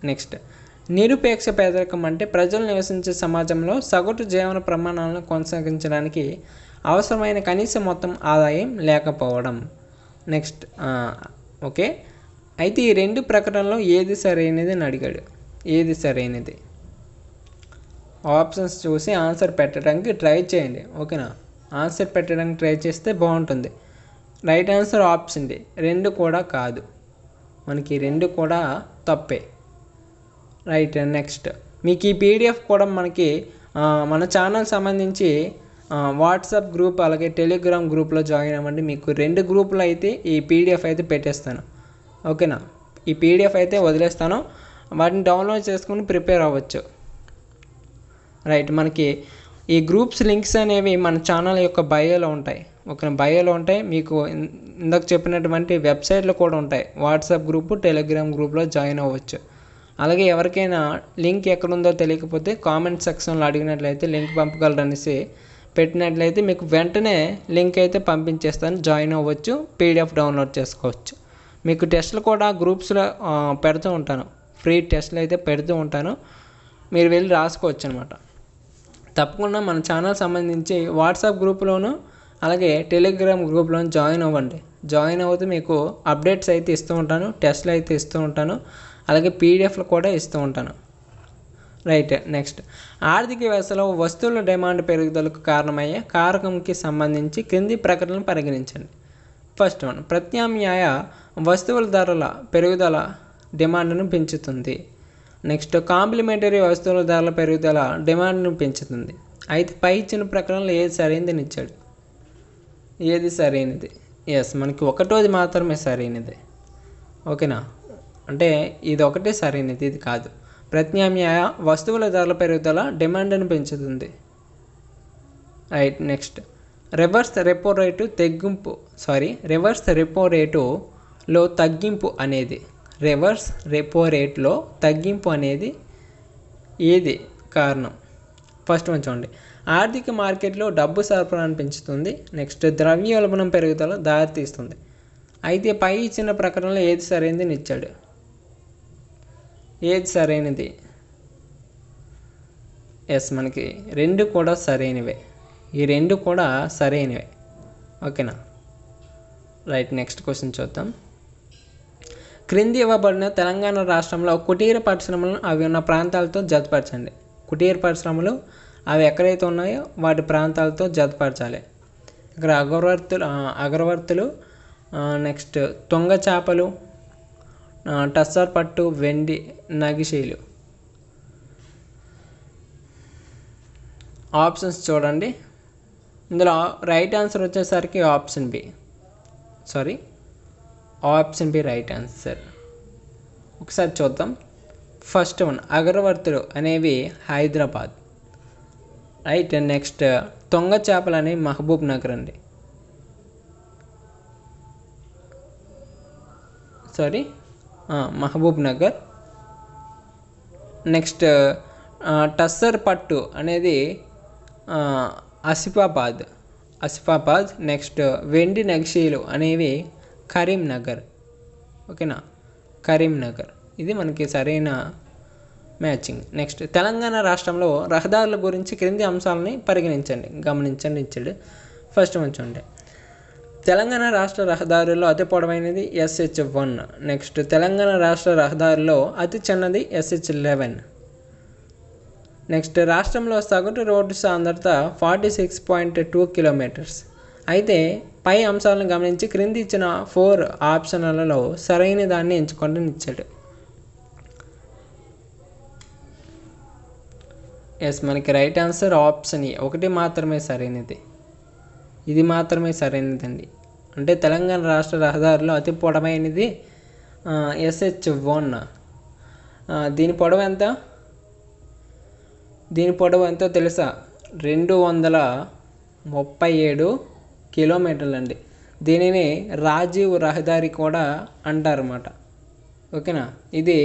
నెక్స్ట్, నిరుపేక్ష పేదరికం అంటే ప్రజలు నివసించే సమాజంలో సగటు జీవన ప్రమాణాలను కొనసాగించడానికి అవసరమైన కనీస మొత్తం ఆదాయం లేకపోవడం. నెక్స్ట్, ఓకే, అయితే ఈ రెండు ప్రకటనలో ఏది సరైనది అని అడిగాడు. ఏది సరైనది? ఆప్షన్స్ చూసి ఆన్సర్ పెట్టడానికి ట్రై చేయండి. ఓకేనా, ఆన్సర్ పెట్టడానికి ట్రై చేస్తే బాగుంటుంది. రైట్ ఆన్సర్ ఆప్షన్ డి, రెండు కూడా కాదు. మనకి రెండు కూడా తప్పే. రైట్. నెక్స్ట్, మీకు ఈ పీడిఎఫ్ కూడా మనకి మన ఛానల్ సంబంధించి వాట్సాప్ గ్రూప్ అలాగే టెలిగ్రామ్ గ్రూప్లో జాయిన్ అవ్వండి. మీకు రెండు గ్రూపులు అయితే ఈ పీడిఎఫ్ అయితే పెట్టేస్తాను. ఓకేనా, ఈ పీడిఎఫ్ అయితే వదిలేస్తాను, వాటిని డౌన్లోడ్ చేసుకుని ప్రిపేర్ అవ్వచ్చు. రైట్, మనకి ఈ గ్రూప్స్ లింక్స్ అనేవి మన ఛానల్ యొక్క బయోలో ఉంటాయి. ఓకే, బయోలో ఉంటాయి. మీకు ఇందాక చెప్పినటువంటి వెబ్సైట్లో కూడా ఉంటాయి. వాట్సాప్ గ్రూపు, టెలిగ్రామ్ గ్రూప్లో జాయిన్ అవ్వచ్చు. అలాగే ఎవరికైనా లింక్ ఎక్కడుందో తెలియకపోతే కామెంట్ సెక్షన్లో అడిగినట్లయితే లింక్ పంపగలరనేసి పెట్టినట్లయితే మీకు వెంటనే లింక్ అయితే పంపించేస్తాను, జాయిన్ అవ్వచ్చు, పీడిఎఫ్ డౌన్లోడ్ చేసుకోవచ్చు. మీకు టెస్టులు కూడా గ్రూప్స్లో పెడుతూ ఉంటాను, ఫ్రీ టెస్టులు అయితే పెడుతూ ఉంటాను, మీరు వెళ్ళి రాసుకోవచ్చు అనమాట. తప్పకుండా మన ఛానల్ సంబంధించి వాట్సాప్ గ్రూప్లోను అలాగే టెలిగ్రామ్ గ్రూప్లోను జాయిన్ అవ్వండి. జాయిన్ అవుతే మీకు అప్డేట్స్ అయితే ఇస్తూ ఉంటాను, టెస్టులు అయితే ఇస్తూ ఉంటాను, అలాగే పీడిఎఫ్లు కూడా ఇస్తూ ఉంటాను. రైట్. నెక్స్ట్, ఆర్థిక వ్యవస్థలో వస్తువుల డిమాండ్ పెరుగుదలకు కారణమయ్యే కారకంకి సంబంధించి క్రింది ప్రకటనలు పరిగణించండి. ఫస్ట్ వన్, ప్రత్యామ్నాయ వస్తువుల ధరల పెరుగుదల డిమాండ్ను పెంచుతుంది. నెక్స్ట్, కాంప్లిమెంటరీ వస్తువుల ధరల పెరుగుదల డిమాండ్ను పెంచుతుంది. అయితే పై ఇచ్చిన ప్రకటనలో ఏది సరైనదని ఇచ్చాడు. ఏది సరైనది? ఎస్, మనకి ఒకటోది మాత్రమే సరైనది. ఓకేనా, అంటే ఇది ఒకటే సరైనది, ఇది కాదు. ప్రత్యామ్నాయ వస్తువుల ధరల పెరుగుదల డిమాండ్ను పెంచుతుంది. రైట్. నెక్స్ట్, రివర్స్ రెపో రేటులో తగ్గింపు అనేది తగ్గింపు అనేది ఏది కారణం? ఫస్ట్ వన్ చూడండి. ఆర్థిక మార్కెట్లో డబ్బు సరఫరాను పెంచుతుంది. నెక్స్ట్, ద్రవ్యోల్బణం పెరుగుదల దారితీస్తుంది. అయితే పై ఇచ్చిన ప్రకటనలో ఏది సరైనది ఇచ్చాడు. ఏది సరైనది? ఎస్, మనకి రెండు కూడా సరైనవే. ఈ రెండు కూడా సరైనవే. ఓకేనా. రైట్. నెక్స్ట్ క్వశ్చన్ చూద్దాం. క్రింది ఇవ్వబడిన తెలంగాణ రాష్ట్రంలో కుటీర పరిశ్రమలను అవి ఉన్న ప్రాంతాలతో జతపరచండి. కుటీర పరిశ్రమలు అవి ఎక్కడైతే ఉన్నాయో వాటి ప్రాంతాలతో జతపరచాలి. ఇక్కడ అగరవర్తులు, నెక్స్ట్ తుంగ చేపలు, టస్సర్ పట్టు, వెండి నగిశీలు. ఆప్షన్స్ చూడండి. ఇందులో రైట్ ఆన్సర్ వచ్చేసరికి ఆప్షన్ బి రైట్ ఆన్సర్. ఒకసారి చూద్దాం. ఫస్ట్ వన్, అగరవర్తులు అనేవి హైదరాబాద్. రైట్. నెక్స్ట్, తుంగ చేపలు అనేవి మహబూబ్ నగర్ అండి. మహబూబ్ నగర్. నెక్స్ట్, టస్సర్ పట్టు అనేది ఆసిఫాబాద్. నెక్స్ట్, వెండి నగిశీలు అనేవి కరీంనగర్. ఓకేనా, కరీంనగర్. ఇది మనకి సరైన మ్యాచింగ్. నెక్స్ట్, తెలంగాణ రాష్ట్రంలో రహదారుల గురించి క్రింది అంశాలని గమనించండి ఇచ్చాడు. ఫస్ట్ చూడండి. తెలంగాణ రాష్ట్ర రహదారుల్లో అతి పొడవైనది SH1. నెక్స్ట్, తెలంగాణ రాష్ట్ర రహదారుల్లో అతి చిన్నది SH11. నెక్స్ట్, రాష్ట్రంలో సగటు రోడ్డు సాంద్రత 46.2 కిలోమీటర్స్. అయితే పై అంశాలను గమనించి క్రింది ఇచ్చిన 4 ఆప్షన్లలో సరైన దాన్ని ఎంచుకోండి ఇచ్చాడు. ఎస్, మనకి రైట్ ఆన్సర్ ఆప్షన్ ఏ, ఒకటి మాత్రమే సరైనది. ఇది మాత్రమే సరైనదండి. అంటే తెలంగాణ రాష్ట్ర రహదారిలో అతి పొడవైనది SH1. దీని పొడవు ఎంత? దీని పొడవు ఎంతో తెలుసా? 237 కిలోమీటర్లు అండి. దీనిని రాజీవ్ రహదారి కూడా అంటారన్నమాట. ఓకేనా. ఇది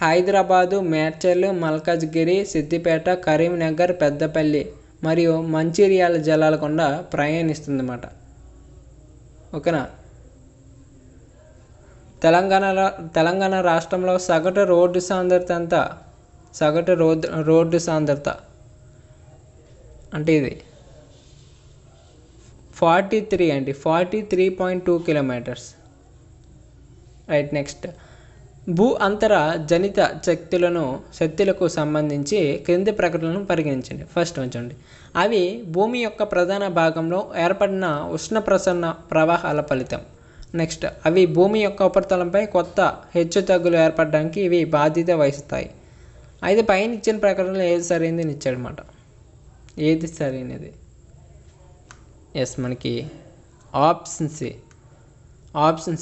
హైదరాబాదు, మేడ్చల్, మల్కాజ్గిరి, సిద్దిపేట, కరీంనగర్, పెద్దపల్లి మరియు మంచిర్యాల జిల్లాల గుండా ప్రయాణిస్తుందన్నమాట. ఓకేనా. తెలంగాణ రాష్ట్రంలో సగటు రోడ్డు సాంద్రత ఎంత? సగటు రోడ్డు సాంద్రత అంటే ఇది 43 అండి. 43.2 కిలోమీటర్స్. రైట్. నెక్స్ట్, భూ అంతర జనిత శక్తులకు సంబంధించి క్రింది ప్రకటనలను పరిగణించండి. ఫస్ట్ ఉంచండి. అవి భూమి యొక్క ప్రధాన భాగంలో ఏర్పడిన ఉష్ణ ప్రసరణ ప్రవాహాల ఫలితం. నెక్స్ట్, అవి భూమి యొక్క ఉపరితలంపై కొత్త హెచ్చు తగ్గులు ఏర్పడడానికి ఇవి బాధ్యత వహిస్తాయి. అయితే పైన ఇచ్చిన ప్రకటనలో ఏది సరైనది ఇచ్చాడనమాట. ఏది సరైనది? ఎస్, మనకి ఆప్షన్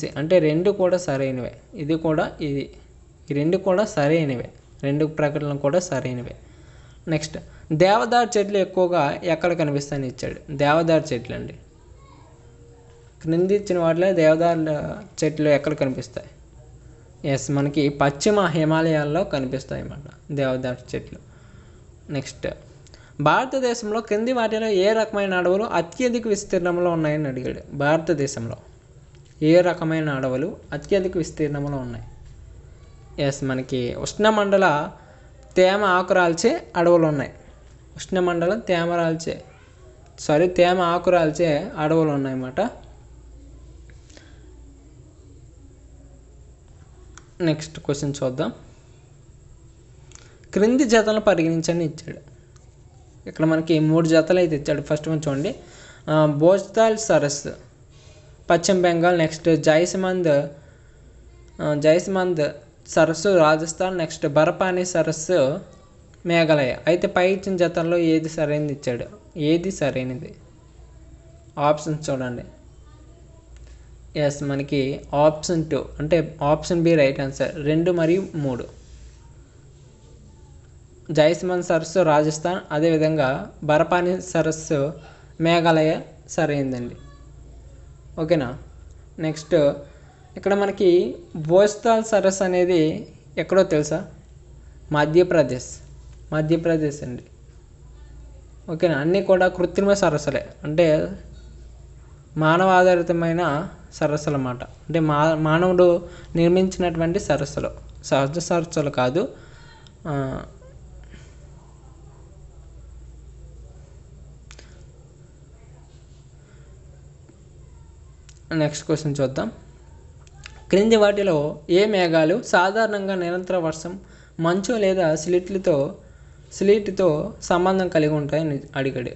సి అంటే రెండు కూడా సరైనవే. ఇది కూడా ఈ రెండు కూడా సరైనవే. రెండు ప్రకటనలు కూడా సరైనవే. నెక్స్ట్, దేవదారు చెట్లు ఎక్కువగా ఎక్కడ కనిపిస్తాయని ఇచ్చాడు. దేవదారు చెట్లు అండి. క్రింది ఇచ్చిన వాటిలో దేవదారు చెట్లు ఎక్కడ కనిపిస్తాయి? ఎస్, మనకి పశ్చిమ హిమాలయాల్లో కనిపిస్తాయి అన్నమాట దేవదారు చెట్లు. నెక్స్ట్, భారతదేశంలో క్రింది వాటిలో ఏ రకమైన అడవులు అత్యధిక విస్తీర్ణంలో ఉన్నాయని అడిగాడు. భారతదేశంలో ఏ రకమైన అడవులు అత్యధిక విస్తీర్ణంలో ఉన్నాయి? ఎస్, మనకి ఉష్ణమండల తేమ ఆకురాల్చే అడవులు ఉన్నాయి. ఉష్ణమండల తేమ ఆకురాల్చే అడవులు ఉన్నాయన్నమాట. నెక్స్ట్ క్వశ్చన్ చూద్దాం. క్రింది జతలను పరిగణించండి ఇచ్చాడు. ఇక్కడ మనకి 3 జతలు అయితే ఇచ్చాడు. ఫస్ట్ వన్ చూడండి. భోజ్తాల్ సరస్సు పశ్చిమ బెంగాల్. నెక్స్ట్, జైసమంద్ సరస్సు రాజస్థాన్. నెక్స్ట్, బర్ఫానీ సరస్సు మేఘాలయ. అయితే పై ఇచ్చిన జతల్లో ఏది సరైనది ఇచ్చాడు. ఏది సరైనది? ఆప్షన్ చూడండి. ఎస్, మనకి ఆప్షన్ 2 అంటే ఆప్షన్ బి రైట్ ఆన్సర్. 2 మరియు 3. జైసమంద్ సరస్సు రాజస్థాన్, అదేవిధంగా బర్ఫానీ సరస్సు మేఘాలయ సరైందండి. ఓకేనా. నెక్స్ట్, ఇక్కడ మనకి భోజ్తాల్ సరస్సు అనేది ఎక్కడో తెలుసా? మధ్యప్రదేశ్ అండి. ఓకేనా. అన్నీ కూడా కృత్రిమ సరస్సులే, అంటే మానవ ఆధారితమైన సరస్సులు అన్నమాట. అంటే మానవుడు నిర్మించినటువంటి సరస్సులు, సహజ సరస్సులు కాదు. నెక్స్ట్ క్వశ్చన్ చూద్దాం. క్రింది వాటిలో ఏ మేఘాలు సాధారణంగా నిరంతర వర్షం, మంచు లేదా స్లీట్తో సంబంధం కలిగి ఉంటాయని అడిగాడు.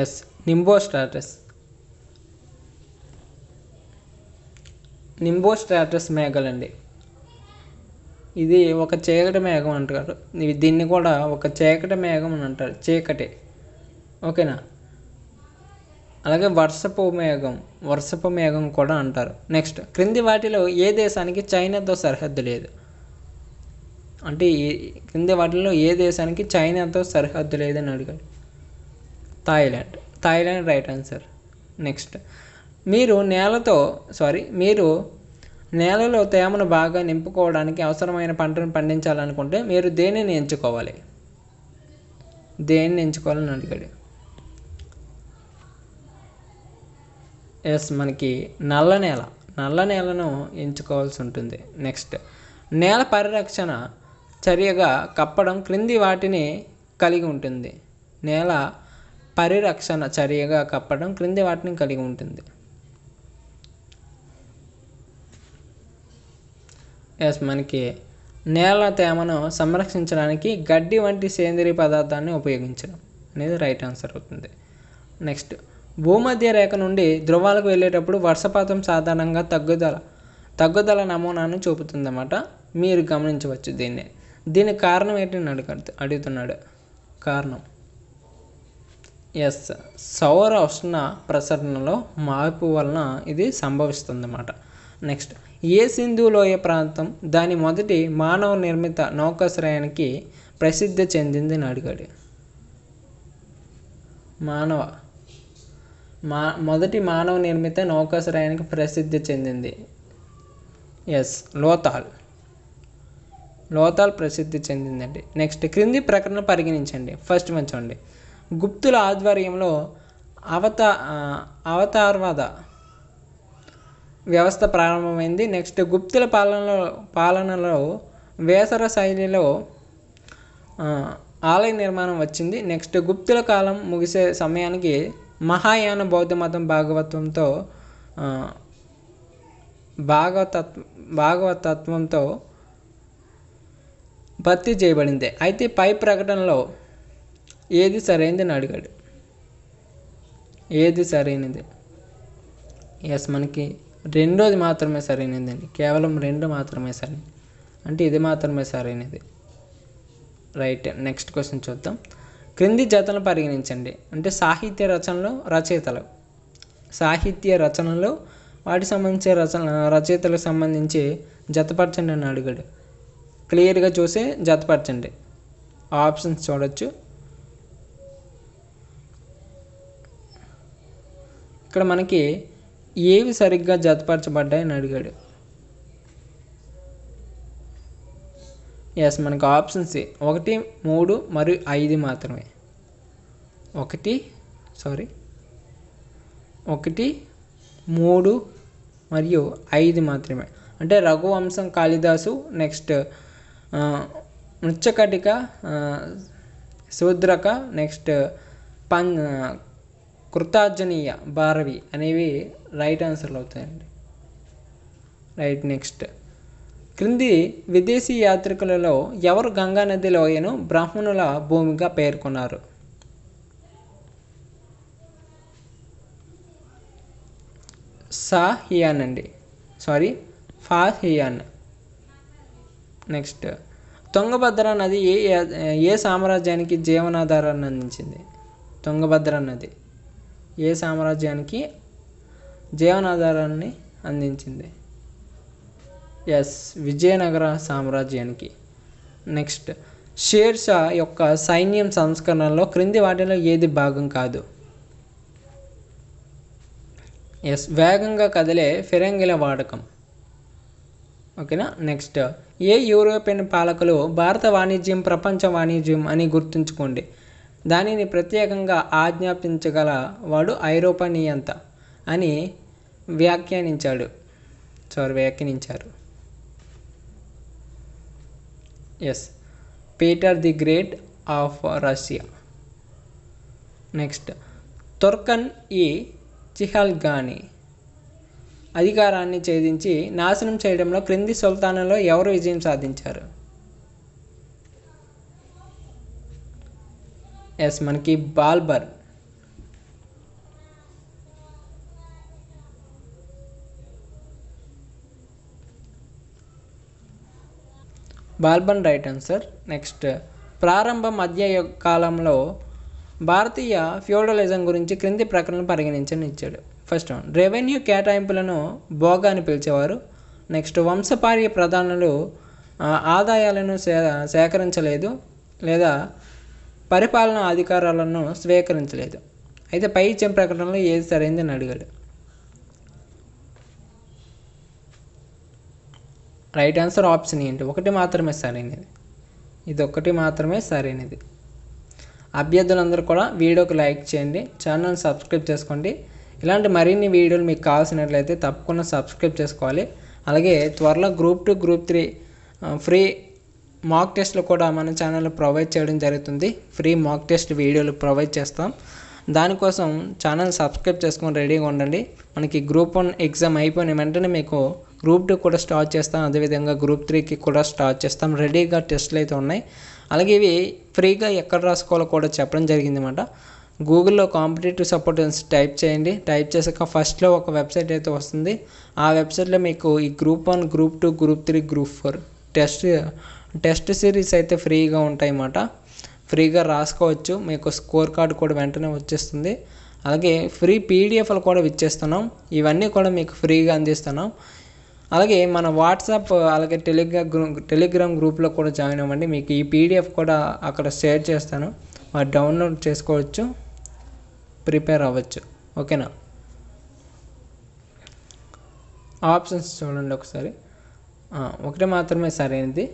ఎస్, నింబోస్ట్రాటస్ మేఘాలండి. ఇది ఒక చీకటి మేఘం అంటారు. దీన్ని కూడా ఒక చీకటి మేఘం అని అంటారు. చీకటి. ఓకేనా. అలాగే వర్షపు మేఘం కూడా అంటారు. నెక్స్ట్, క్రింది వాటిలో ఏ దేశానికి చైనాతో సరిహద్దు లేదు? అంటే క్రింది వాటిలో ఏ దేశానికి చైనాతో సరిహద్దు లేదని అడిగాడు. Thailand right answer. నెక్స్ట్, మీరు నేలలో తేమను బాగా నింపుకోవడానికి అవసరమైన పంటను పండించాలనుకుంటే మీరు దేనిని ఎంచుకోవాలని అడిగాడు. ఎస్, మనకి నల్ల నేలను ఎంచుకోవాల్సి ఉంటుంది. నెక్స్ట్, నేల పరిరక్షణ చర్యగా కప్పడం క్రింది వాటిని కలిగి ఉంటుంది. నేల పరిరక్షణ చర్యగా కప్పడం క్రింది వాటిని కలిగి ఉంటుంది. ఎస్, మనకి నేల తేమను సంరక్షించడానికి గడ్డి వంటి సేంద్రీయ పదార్థాన్ని ఉపయోగించడం అనేది రైట్ ఆన్సర్ అవుతుంది. నెక్స్ట్, భూమధ్య రేఖ నుండి ధ్రువాలకు వెళ్ళేటప్పుడు వర్షపాతం సాధారణంగా తగ్గుదల నమూనాను చూపుతుందన్నమాట. మీరు గమనించవచ్చు దీని కారణం ఏంటని అడుగుతున్నాడు. కారణం ఎస్, సౌర ఉష్ణ ప్రసరణలో మార్పు వలన ఇది సంభవిస్తుందన్నమాట. నెక్స్ట్ ఏ సింధు లోయ ప్రాంతం దాని మొదటి మానవ నిర్మిత నౌకాశ్రయానికి ప్రసిద్ధి చెందింది అని అడిగాడు. మొదటి మానవ నిర్మిత నౌకాశ్రయానికి ప్రసిద్ధి చెందింది. ఎస్, లోతాల్ ప్రసిద్ధి చెందిందండి. నెక్స్ట్ క్రింది ప్రకటన పరిగణించండి. ఫస్ట్ వన్ చూడండి. గుప్తుల ఆధ్వర్యంలో అవతారవాద వ్యవస్థ ప్రారంభమైంది. నెక్స్ట్ గుప్తుల పాలనలో వేసర శైలిలో ఆలయ నిర్మాణం వచ్చింది. నెక్స్ట్ గుప్తుల కాలం ముగిసే సమయానికి మహాయాన బౌద్ధ మతం భాగవతత్వంతో భర్తీ చేయబడింది. అయితే పై ప్రకటనలో ఏది సరైనది అని అడిగాడు. ఏది సరైనది? ఎస్, మనకి రెండోది మాత్రమే సరైనదండి. కేవలం 2 మాత్రమే సరైనది, అంటే ఇది మాత్రమే సరైనది. రైట్. నెక్స్ట్ క్వశ్చన్ చూద్దాం. క్రింది జతలను పరిగణించండి. అంటే సాహిత్య రచనలు వాటికి సంబంధించే రచయితలకు సంబంధించి జతపరచండి అని అడిగాడు. క్లియర్గా చూసి జతపరచండి. ఆప్షన్స్ చూడొచ్చు. ఇక్కడ మనకి ఏవి సరిగ్గా జతపరచబడ్డాయని అడిగాడు. ఎస్, మనకు ఆప్షన్స్ 1, 3 మరియు 5 మాత్రమే. 1, 3 మరియు 5 మాత్రమే. అంటే రఘువంశం కాళిదాసు, నెక్స్ట్ మృచ్చకటిక, శూద్రక, నెక్స్ట్ కృతార్జనీయ భారవి అనేవి రైట్ ఆన్సర్లు అవుతాయండి. రైట్. నెక్స్ట్ క్రింది విదేశీ యాత్రికులలో ఎవరు గంగానది లోయను బ్రాహ్మణుల భూమిగా పేర్కొన్నారు? ఫాహియాన్. నెక్స్ట్ తుంగభద్ర నది ఏ సామ్రాజ్యానికి జీవనాధారాన్ని అందించింది? తుంగభద్ర నది ఏ సామ్రాజ్యానికి జీవనాధారాన్ని అందించింది? ఎస్, విజయనగర సామ్రాజ్యానికి. నెక్స్ట్ షేర్షా యొక్క సైన్యం సంస్కరణలో క్రింది వాటిలో ఏది భాగం కాదు? ఎస్, వేగంగా కదిలే ఫిరంగిల వాడకం. ఓకేనా. నెక్స్ట్ ఏ యూరోపియన్ పాలకులు భారత వాణిజ్యం ప్రపంచ వాణిజ్యం అని గుర్తుంచుకోండి. దానిని ప్రత్యేకంగా ఆజ్ఞాపించగల వాడు ఐరోపా నియంత అని వ్యాఖ్యానించారు. Yes, Peter the Great of Russia. Next తుర్కన్ ఈ చిహల్గాని అధికారాన్ని ఛేదించి నాశనం చేయడంలో క్రింది సుల్తానులో ఎవరు విజయం సాధించారు? ఎస్, మనకి బాల్బన్ రైట్ ఆన్సర్. నెక్స్ట్ ప్రారంభ మధ్య కాలంలో భారతీయ ఫ్యూడలిజం గురించి క్రింది ప్రకటనలు పరిగణించని ఇచ్చాడు. ఫస్ట్ వన్, రెవెన్యూ కేటాయింపులను భోగా అని పిలిచేవారు. నెక్స్ట్ వంశపార్య ప్రధానులు ఆదాయాలను సేకరించలేదు లేదా పరిపాలనా అధికారాలను స్వీకరించలేదు. అయితే పై ఇచ్చిన ప్రకటనలో ఏది సరైంది అని అడిగాడు. రైట్ ఆన్సర్ ఆప్షన్ ఏంటి? 1 మాత్రమే సరైనది. ఇది 1 మాత్రమే సరైనది. అభ్యర్థులందరూ కూడా వీడియోకి లైక్ చేయండి, ఛానల్ సబ్స్క్రైబ్ చేసుకోండి. ఇలాంటి మరిన్ని వీడియోలు మీకు కావాల్సినట్లయితే తప్పకుండా సబ్స్క్రైబ్ చేసుకోవాలి. అలాగే త్వరలో గ్రూప్ 2, గ్రూప్ 3 ఫ్రీ మాక్ టెస్ట్లు కూడా మన ఛానల్లో ప్రొవైడ్ చేయడం జరుగుతుంది. ఫ్రీ మాక్ టెస్ట్ వీడియోలు ప్రొవైడ్ చేస్తాం. దానికోసం ఛానల్ సబ్స్క్రైబ్ చేసుకొని రెడీగా ఉండండి. మనకి గ్రూప్ 1 ఎగ్జామ్ అయిపోయిన వెంటనే మీకు గ్రూప్ 2 కూడా స్టార్ట్ చేస్తాం. అదేవిధంగా గ్రూప్ 3కి కూడా స్టార్ట్ చేస్తాం. రెడీగా టెస్ట్లు అయితే ఉన్నాయి. అలాగే ఇవి ఫ్రీగా ఎక్కడ రాసుకోవాలో కూడా చెప్పడం జరిగింది అన్నమాట. గూగుల్లో కాంపిటేటివ్ సపోర్ట్ టైప్ చేయండి. టైప్ చేసాక ఫస్ట్లో ఒక వెబ్సైట్ అయితే వస్తుంది. ఆ వెబ్సైట్లో మీకు ఈ group 1, group 2, group 3, group 4 test series అయితే ఫ్రీగా ఉంటాయి అన్నమాట. ఫ్రీగా రాసుకోవచ్చు. మీకు స్కోర్ కార్డు కూడా వెంటనే వచ్చేస్తుంది. అలాగే ఫ్రీ పీడిఎఫ్లు కూడా ఇచ్చేస్తున్నాం. ఇవన్నీ కూడా మీకు ఫ్రీగా అందిస్తున్నాం. అలాగే మన వాట్సాప్ అలాగే టెలిగ్రామ్ గ్రూప్లో కూడా జాయిన్ అవ్వండి. మీకు ఈ పీడిఎఫ్ కూడా అక్కడ షేర్ చేస్తాను, మరి డౌన్లోడ్ చేసుకోవచ్చు, ప్రిపేర్ అవ్వచ్చు. ఓకేనా. ఆప్షన్స్ చూడండి ఒకసారి. ఒకటి మాత్రమే సరైనది,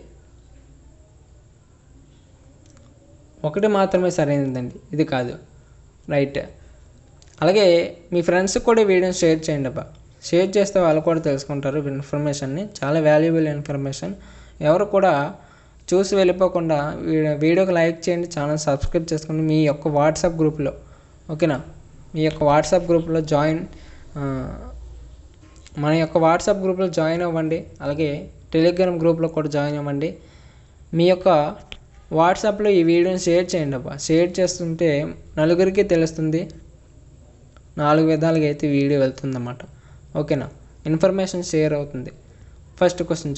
ఒకటి మాత్రమే సరైనదండి, ఇది కాదు. రైట్. అలాగే మీ ఫ్రెండ్స్కి కూడా వీడియోని షేర్ చేయండి అబ్బా. షేర్ చేస్తే వాళ్ళు కూడా తెలుసుకుంటారు ఇన్ఫర్మేషన్ని, చాలా వాల్యుబుల్ ఇన్ఫర్మేషన్. ఎవరు కూడా చూసి వెళ్ళిపోకుండా వీడియోకి లైక్ చేయండి, ఛానల్ సబ్స్క్రైబ్ చేసుకోండి మీ యొక్క వాట్సాప్ గ్రూప్లో. ఓకేనా. మీ యొక్క వాట్సాప్ గ్రూప్లో మన యొక్క వాట్సాప్ గ్రూప్లో జాయిన్ అవ్వండి. అలాగే టెలిగ్రామ్ గ్రూప్లో కూడా జాయిన్ అవ్వండి. మీ యొక్క వాట్సాప్లో ఈ వీడియోని షేర్ చేయండి అబ్బా. షేర్ చేస్తుంటే నలుగురికి తెలుస్తుంది, 4 విధాలుగా అయితే వీడియో వెళ్తుందన్నమాట. ఓకేనా. ఇన్ఫర్మేషన్ షేర్ అవుతుంది. నెక్స్ట్ క్వశ్చన్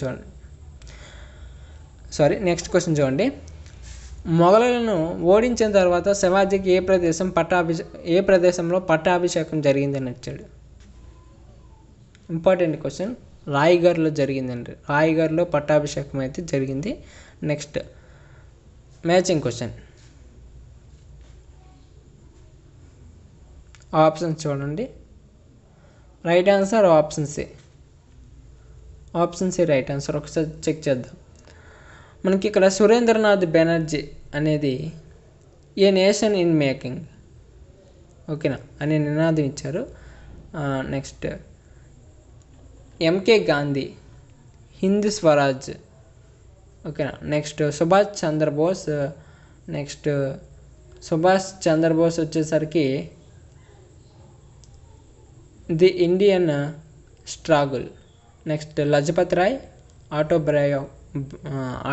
చూడండి. మొఘలులను ఓడించిన తర్వాత శివాజీకి ఏ ప్రదేశంలో పట్టాభిషేకం జరిగిందని ఇచ్చాడు. Important question. రాయ్గఢ్లో జరిగిందండి. రాయ్గఢ్లో పట్టాభిషేకం అయితే జరిగింది. Next matching question. ఆప్షన్స్ చూడండి. Right answer option C. Option C right answer. ఒకసారి చెక్ చేద్దాం. మనకి ఇక్కడ సురేంద్రనాథ్ బెనర్జీ అనేది ఏ నేషన్ ఇన్ మేకింగ్, ఓకేనా, అనే నినాదం ఇచ్చారు. నెక్స్ట్ ఎంకే గాంధీ హింద్ స్వరాజ్, ఓకేనా. నెక్స్ట్ సుభాష్ చంద్రబోస్ వచ్చేసరికి the Indian struggle. Next Lajpat Rai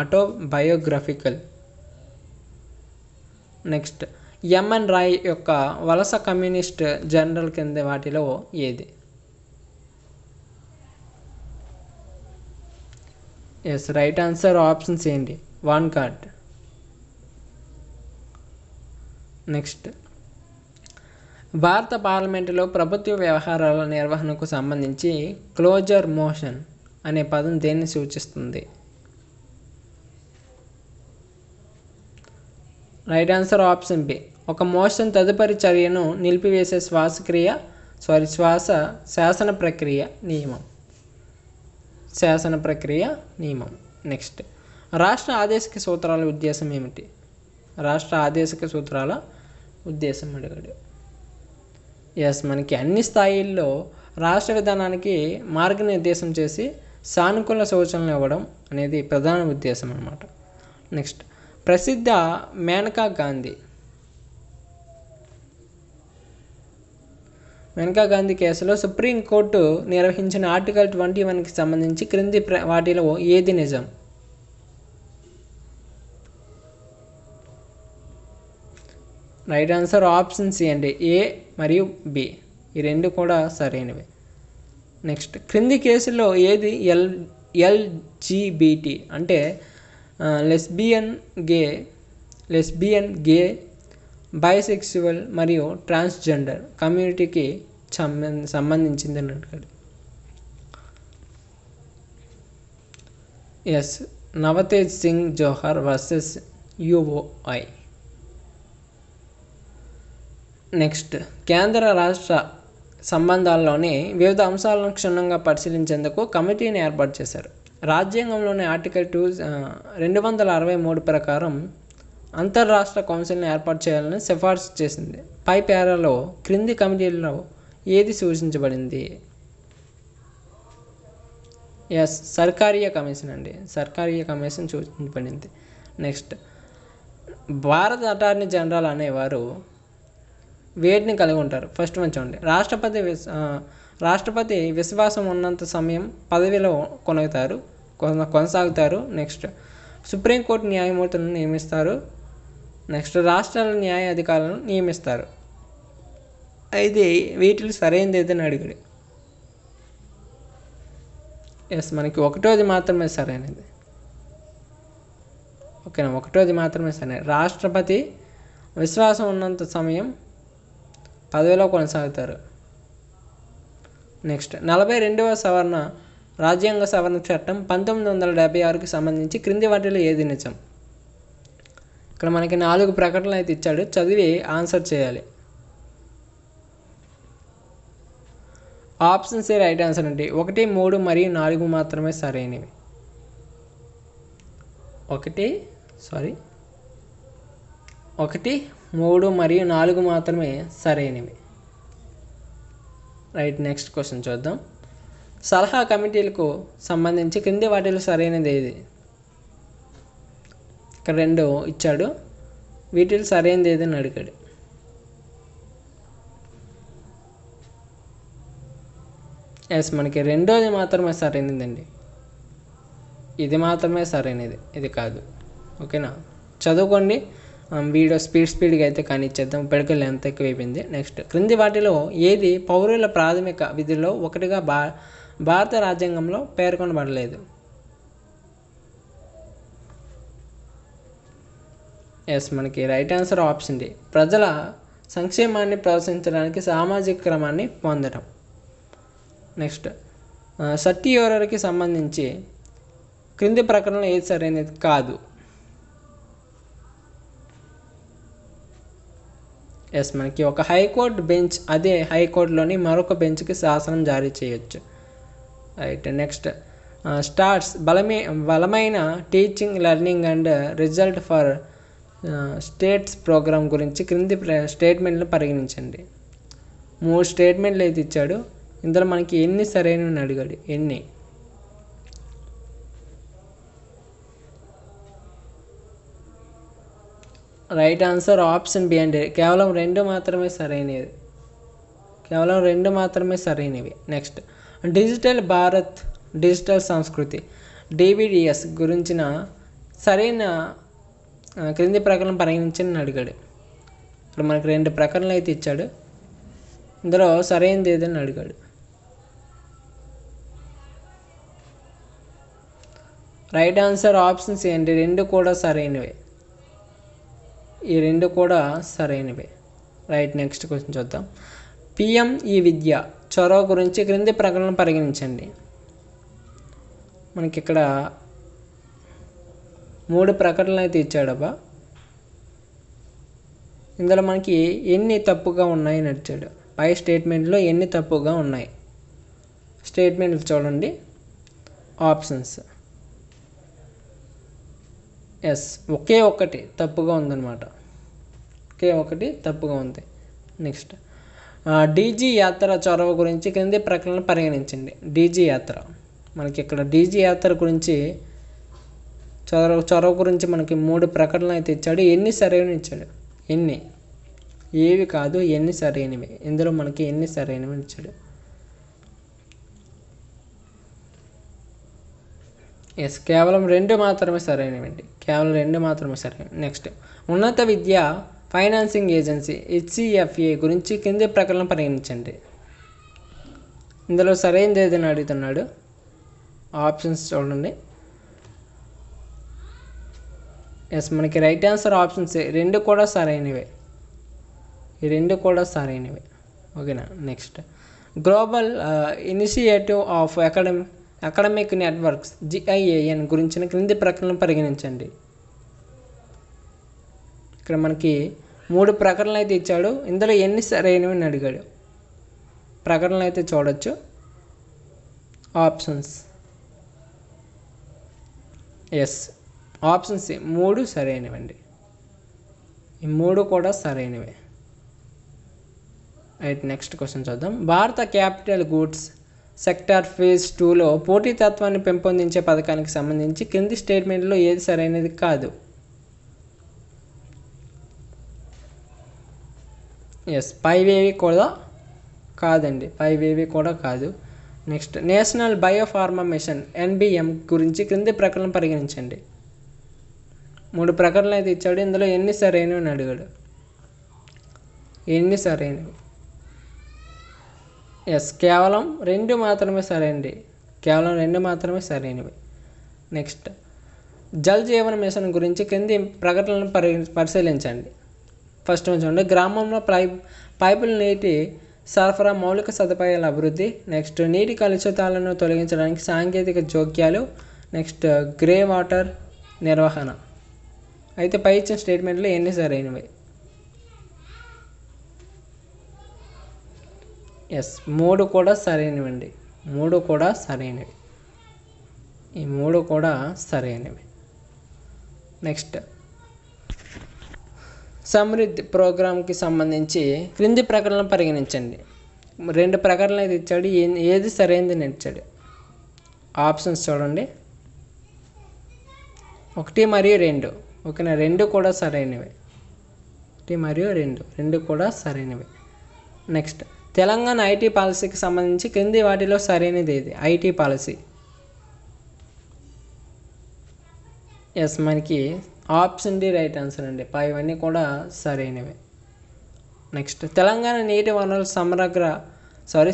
autobiographical. Next M N Roy యొక్క వలస కమ్యూనిస్ట్ జనరల్ కింద వాటిలో ఏది? ఎస్ రైట్ ఆన్సర్ ఆప్షన్స్ ఏంటి? వాన్కాట్. నెక్స్ట్ భారత పార్లమెంటులో ప్రభుత్వ వ్యవహారాల నిర్వహణకు సంబంధించి క్లోజర్ మోషన్ అనే పదం దేన్ని సూచిస్తుంది? Right answer option B. ఒక మోషన్ తదుపరి చర్యను నిలిపివేసే శాసన ప్రక్రియ నియమం. నెక్స్ట్ రాష్ట్ర ఆదేశిక సూత్రాల ఉద్దేశం ఏమిటి? రాష్ట్ర ఆదేశిక సూత్రాల ఉద్దేశం అడిగాడు. ఎస్, మనకి అన్ని స్థాయిల్లో రాష్ట్ర విధానానికి మార్గనిర్దేశం చేసి సానుకూల సూచనలు ఇవ్వడం అనేది ప్రధాన ఉద్దేశం అన్నమాట. నెక్స్ట్ ప్రసిద్ధ మేనకా గాంధీ కేసులో సుప్రీంకోర్టు నిర్వహించిన ఆర్టికల్ 21కి సంబంధించి క్రింది వాటిలో ఏది నిజం? రైట్ ఆన్సర్ ఆప్షన్ సి అండి. ఏ మరియు బి ఈ రెండు కూడా సరైనవి. నెక్స్ట్ క్రింది కేసుల్లో ఏది ఎల్జిబిటి అంటే లెస్బియన్, గే, బైసెక్సువల్ మరియు ట్రాన్స్జెండర్ కమ్యూనిటీకి సంబంధించింది అని అడిగాడు. ఎస్, నవతేజ్ సింగ్ జోహర్ వర్సెస్ యుఓఐ. నెక్స్ట్ కేంద్ర రాష్ట్ర సంబంధాల్లోని వివిధ అంశాలను క్షుణ్ణంగా పరిశీలించేందుకు కమిటీని ఏర్పాటు చేశారు. రాజ్యాంగంలోని ఆర్టికల్ 263 ప్రకారం అంతర్రాష్ట్ర కౌన్సిల్ని ఏర్పాటు చేయాలని సిఫార్సు చేసింది. పై పేరాలో క్రింది కమిటీల్లో ఏది సూచించబడింది? ఎస్, సర్కారీయ కమిషన్ అండి. సర్కారీయ కమిషన్ సూచించబడింది. నెక్స్ట్ భారత అటార్నీ జనరల్ అనేవారు వేటిని కలిగి ఉంటారు? ఫస్ట్ వన్ చూడండి. రాష్ట్రపతి విశ్వాసం ఉన్నంత సమయం పదవిలో కొనసాగుతారు. నెక్స్ట్ సుప్రీంకోర్టు న్యాయమూర్తులను నియమిస్తారు. నెక్స్ట్ రాష్ట్రాల న్యాయ అధికారులను నియమిస్తారు. అయితే వీటిలో సరైనది ఏదని అడిగాడు. ఎస్, మనకి ఒకటోది మాత్రమే సరైనది. ఓకేనా, ఒకటోది మాత్రమే సరైనది. రాష్ట్రపతి విశ్వాసం ఉన్నంత సమయం పదవిలో కొనసాగుతారు. నెక్స్ట్ 42వ సవరణ రాజ్యాంగ సవరణ చట్టం 1976కి సంబంధించి క్రింది వాటిలో ఏది నిజం? ఇక్కడ మనకి 4 ప్రకటనలు అయితే ఇచ్చాడు, చదివి ఆన్సర్ చేయాలి. ఆప్షన్స్ ఏ రైట్ ఆన్సర్ అండి. 1, 3 మరియు 4 మాత్రమే సరైనవి. 1, 3 మరియు 4 మాత్రమే సరైనవి. రైట్. నెక్స్ట్ క్వశ్చన్ చూద్దాం. సలహా కమిటీలకు సంబంధించి క్రింది వాటిలో సరైనది ఏది? ఇక్కడ 2 ఇచ్చాడు, వీటిలో సరైనది ఏదని అడిగాడు. ఎస్, మనకి రెండోది మాత్రమే సరైనదండి. ఇది మాత్రమే సరైనది, ఇది కాదు. ఓకేనా, చదువుకోండి. వీడియో స్పీడ్గా అయితే కానిచ్చేద్దాం, ఇప్పటికే లెంత్ ఎక్కువైపోయింది. నెక్స్ట్, క్రింది వాటిలో ఏది పౌరుల ప్రాథమిక విధుల్లో ఒకటిగా భారత రాజ్యాంగంలో పేర్కొనబడలేదు? ఎస్, మనకి రైట్ ఆన్సర్ ఆప్షన్ డి, ప్రజల సంక్షేమాన్ని ప్రోత్సహించడానికి సామాజిక క్రమాన్ని పొందడం. నెక్స్ట్, సర్టియోరర్కి సంబంధించి క్రింది ప్రకటనలో ఏది సరైనది కాదు? ఎస్, మనకి ఒక హైకోర్టు బెంచ్ అదే హైకోర్టులోని మరొక బెంచ్కి శాసనం జారీ చేయొచ్చు. రైట్. నెక్స్ట్, స్టార్ట్స్ బలమైన teaching learning and result for states program గురించి క్రింది స్టేట్మెంట్లు పరిగణించండి. 3 స్టేట్మెంట్లు అయితే ఇచ్చాడు, ఇందులో మనకి ఎన్ని సరైనవి అడిగాడు. ఎన్ని? రైట్ ఆన్సర్ ఆప్షన్ బి అండి, కేవలం 2 మాత్రమే సరైనవి. కేవలం 2 మాత్రమే సరైనవి. నెక్స్ట్, డిజిటల్ భారత్ డిజిటల్ సంస్కృతి డిబిడిఎస్ గురించిన సరైన క్రింది ప్రకటన పరిగణించని అడిగాడు. ఇప్పుడు మనకి 2 ప్రకటనలు అయితే ఇచ్చాడు, ఇందులో సరైనది ఏదని అడిగాడు. రైట్ ఆన్సర్ ఆప్షన్ సి అండి, 2 కూడా సరైనవే. ఈ 2 కూడా సరైనవే. రైట్. నెక్స్ట్ క్వశ్చన్ చూద్దాం. పిఎం ఈ విద్య చొరవ గురించి క్రింది ప్రకటన పరిగణించండి. మనకి ఇక్కడ 3 ప్రకటనలు అయితే ఇచ్చాడబ్బా, ఇందులో మనకి ఎన్ని తప్పుగా ఉన్నాయి నడిచాడు. పై స్టేట్మెంట్లో ఎన్ని తప్పుగా ఉన్నాయి? స్టేట్మెంట్లు చూడండి, ఆప్షన్స్. ఎస్, ఒకే ఒకటి తప్పుగా ఉందన్నమాట. ఒకే ఒకటి తప్పుగా ఉంది. నెక్స్ట్, డీజీ యాత్ర చొరవ గురించి క్రింది ప్రకటనలు పరిగణించండి. డీజీ యాత్ర, మనకి ఇక్కడ డీజీ యాత్ర గురించి చొరవ గురించి మనకి 3 ప్రకటనలు అయితే ఇచ్చాడు. ఎన్ని సరైనవి ఇచ్చాడు? ఎన్ని? ఏవి కాదు, ఎన్ని సరైనవి. ఇందులో మనకి ఎన్ని సరైనవి ఇచ్చాడు? ఎస్, కేవలం 2 మాత్రమే సరైనవండి. కేవలం 2 మాత్రమే సరైనవి. నెక్స్ట్, ఉన్నత విద్య ఫైనాన్సింగ్ ఏజెన్సీ HCFA గురించి కింది ప్రకటన పరిగణించండి. ఇందులో సరైనది ఏదైనా అడుగుతున్నాడు. ఆప్షన్స్ చూడండి. ఎస్, మనకి రైట్ ఆన్సర్ ఆప్షన్స్ 2 కూడా సరైనవే. ఈ 2 కూడా సరైనవే. ఓకేనా. Next, global initiative of academic networks GIAN గురించిన క్రింది ప్రకటనలు పరిగణించండి. ఇక్కడ మనకి 3 ప్రకటనలు అయితే ఇచ్చాడు, ఇందులో ఎన్ని సరైనవి అని అడిగాడు. ప్రకటనలు అయితే చూడొచ్చు, ఆప్షన్స్. Yes, options 3 సరైనవండి. ఈ 3 కూడా సరైనవే. రైట్. నెక్స్ట్ క్వశ్చన్ చూద్దాం. భారత క్యాపిటల్ గూడ్స్ సెక్టార్ ఫేజ్ 2లో పోటీతత్వాన్ని పెంపొందించే పథకానికి సంబంధించి కింది స్టేట్మెంట్లో ఏది సరైనది కాదు? ఎస్, పైవేవి కూడా కాదండి, పైవేవి కూడా కాదు. Next, national biopharma mission NBM గురించి క్రింది ప్రకటన పరిగణించండి. 3 ప్రకటనలు అయితే ఇచ్చాడు, ఇందులో ఎన్ని సరైనవి అని అడిగాడు. ఎన్ని సరైనవి? ఎస్, కేవలం 2 మాత్రమే సరైనది. కేవలం 2 మాత్రమే సరైనవి. నెక్స్ట్, జల్ జీవన్ మిషన్ గురించి కింది ప్రకటనలను పరిశీలించండి. ఫస్ట్ చూడండి, గ్రామంలో పైపుల నీటి సరఫరా మౌలిక సదుపాయాల అభివృద్ధి. నెక్స్ట్ నీటి కలుషితాలను తొలగించడానికి సాంకేతిక జోక్యాలు. నెక్స్ట్ గ్రే వాటర్ నిర్వహణ. అయితే పై ఇచ్చిన స్టేట్మెంట్లో ఎన్ని సరైనవి? ఎస్, 3 కూడా సరైనవండి. 3 కూడా సరైనవి. ఈ 3 కూడా సరైనవి. నెక్స్ట్ సమృద్ధి ప్రోగ్రామ్కి సంబంధించి క్రింది ప్రకటనలు పరిగణించండి. 2 ప్రకటనలు అయితే ఇచ్చాడు. ఏది సరైనది ఇచ్చాడు. ఆప్షన్స్ చూడండి, 1 మరియు 2. ఓకేనా, 2 కూడా సరైనవి. 1 మరియు 2 కూడా సరైనవి. నెక్స్ట్ తెలంగాణ ఐటీ పాలసీకి సంబంధించి క్రింది వాటిలో సరైనది ఏది? IT policy. ఎస్, మనకి ఆప్షన్ డి రైట్ ఆన్సర్ అండి. ఇవన్నీ కూడా సరైనవి. నెక్స్ట్ తెలంగాణ నీటి వనరుల